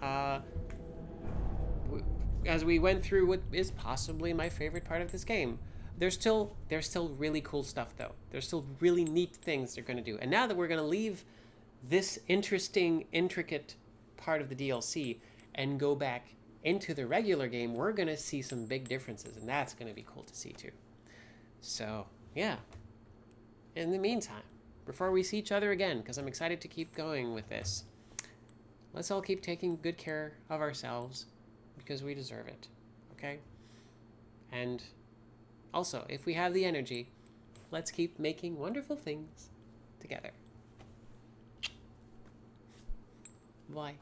As we went through what is possibly my favorite part of this game, there's still really cool stuff though. There's still really neat things they're going to do. And now that we're going to leave this interesting, intricate part of the DLC and go back into the regular game, we're going to see some big differences, and that's going to be cool to see too. So yeah. In the meantime, before we see each other again, because I'm excited to keep going with this, let's all keep taking good care of ourselves, because we deserve it, okay? And also, if we have the energy, let's keep making wonderful things together. Bye.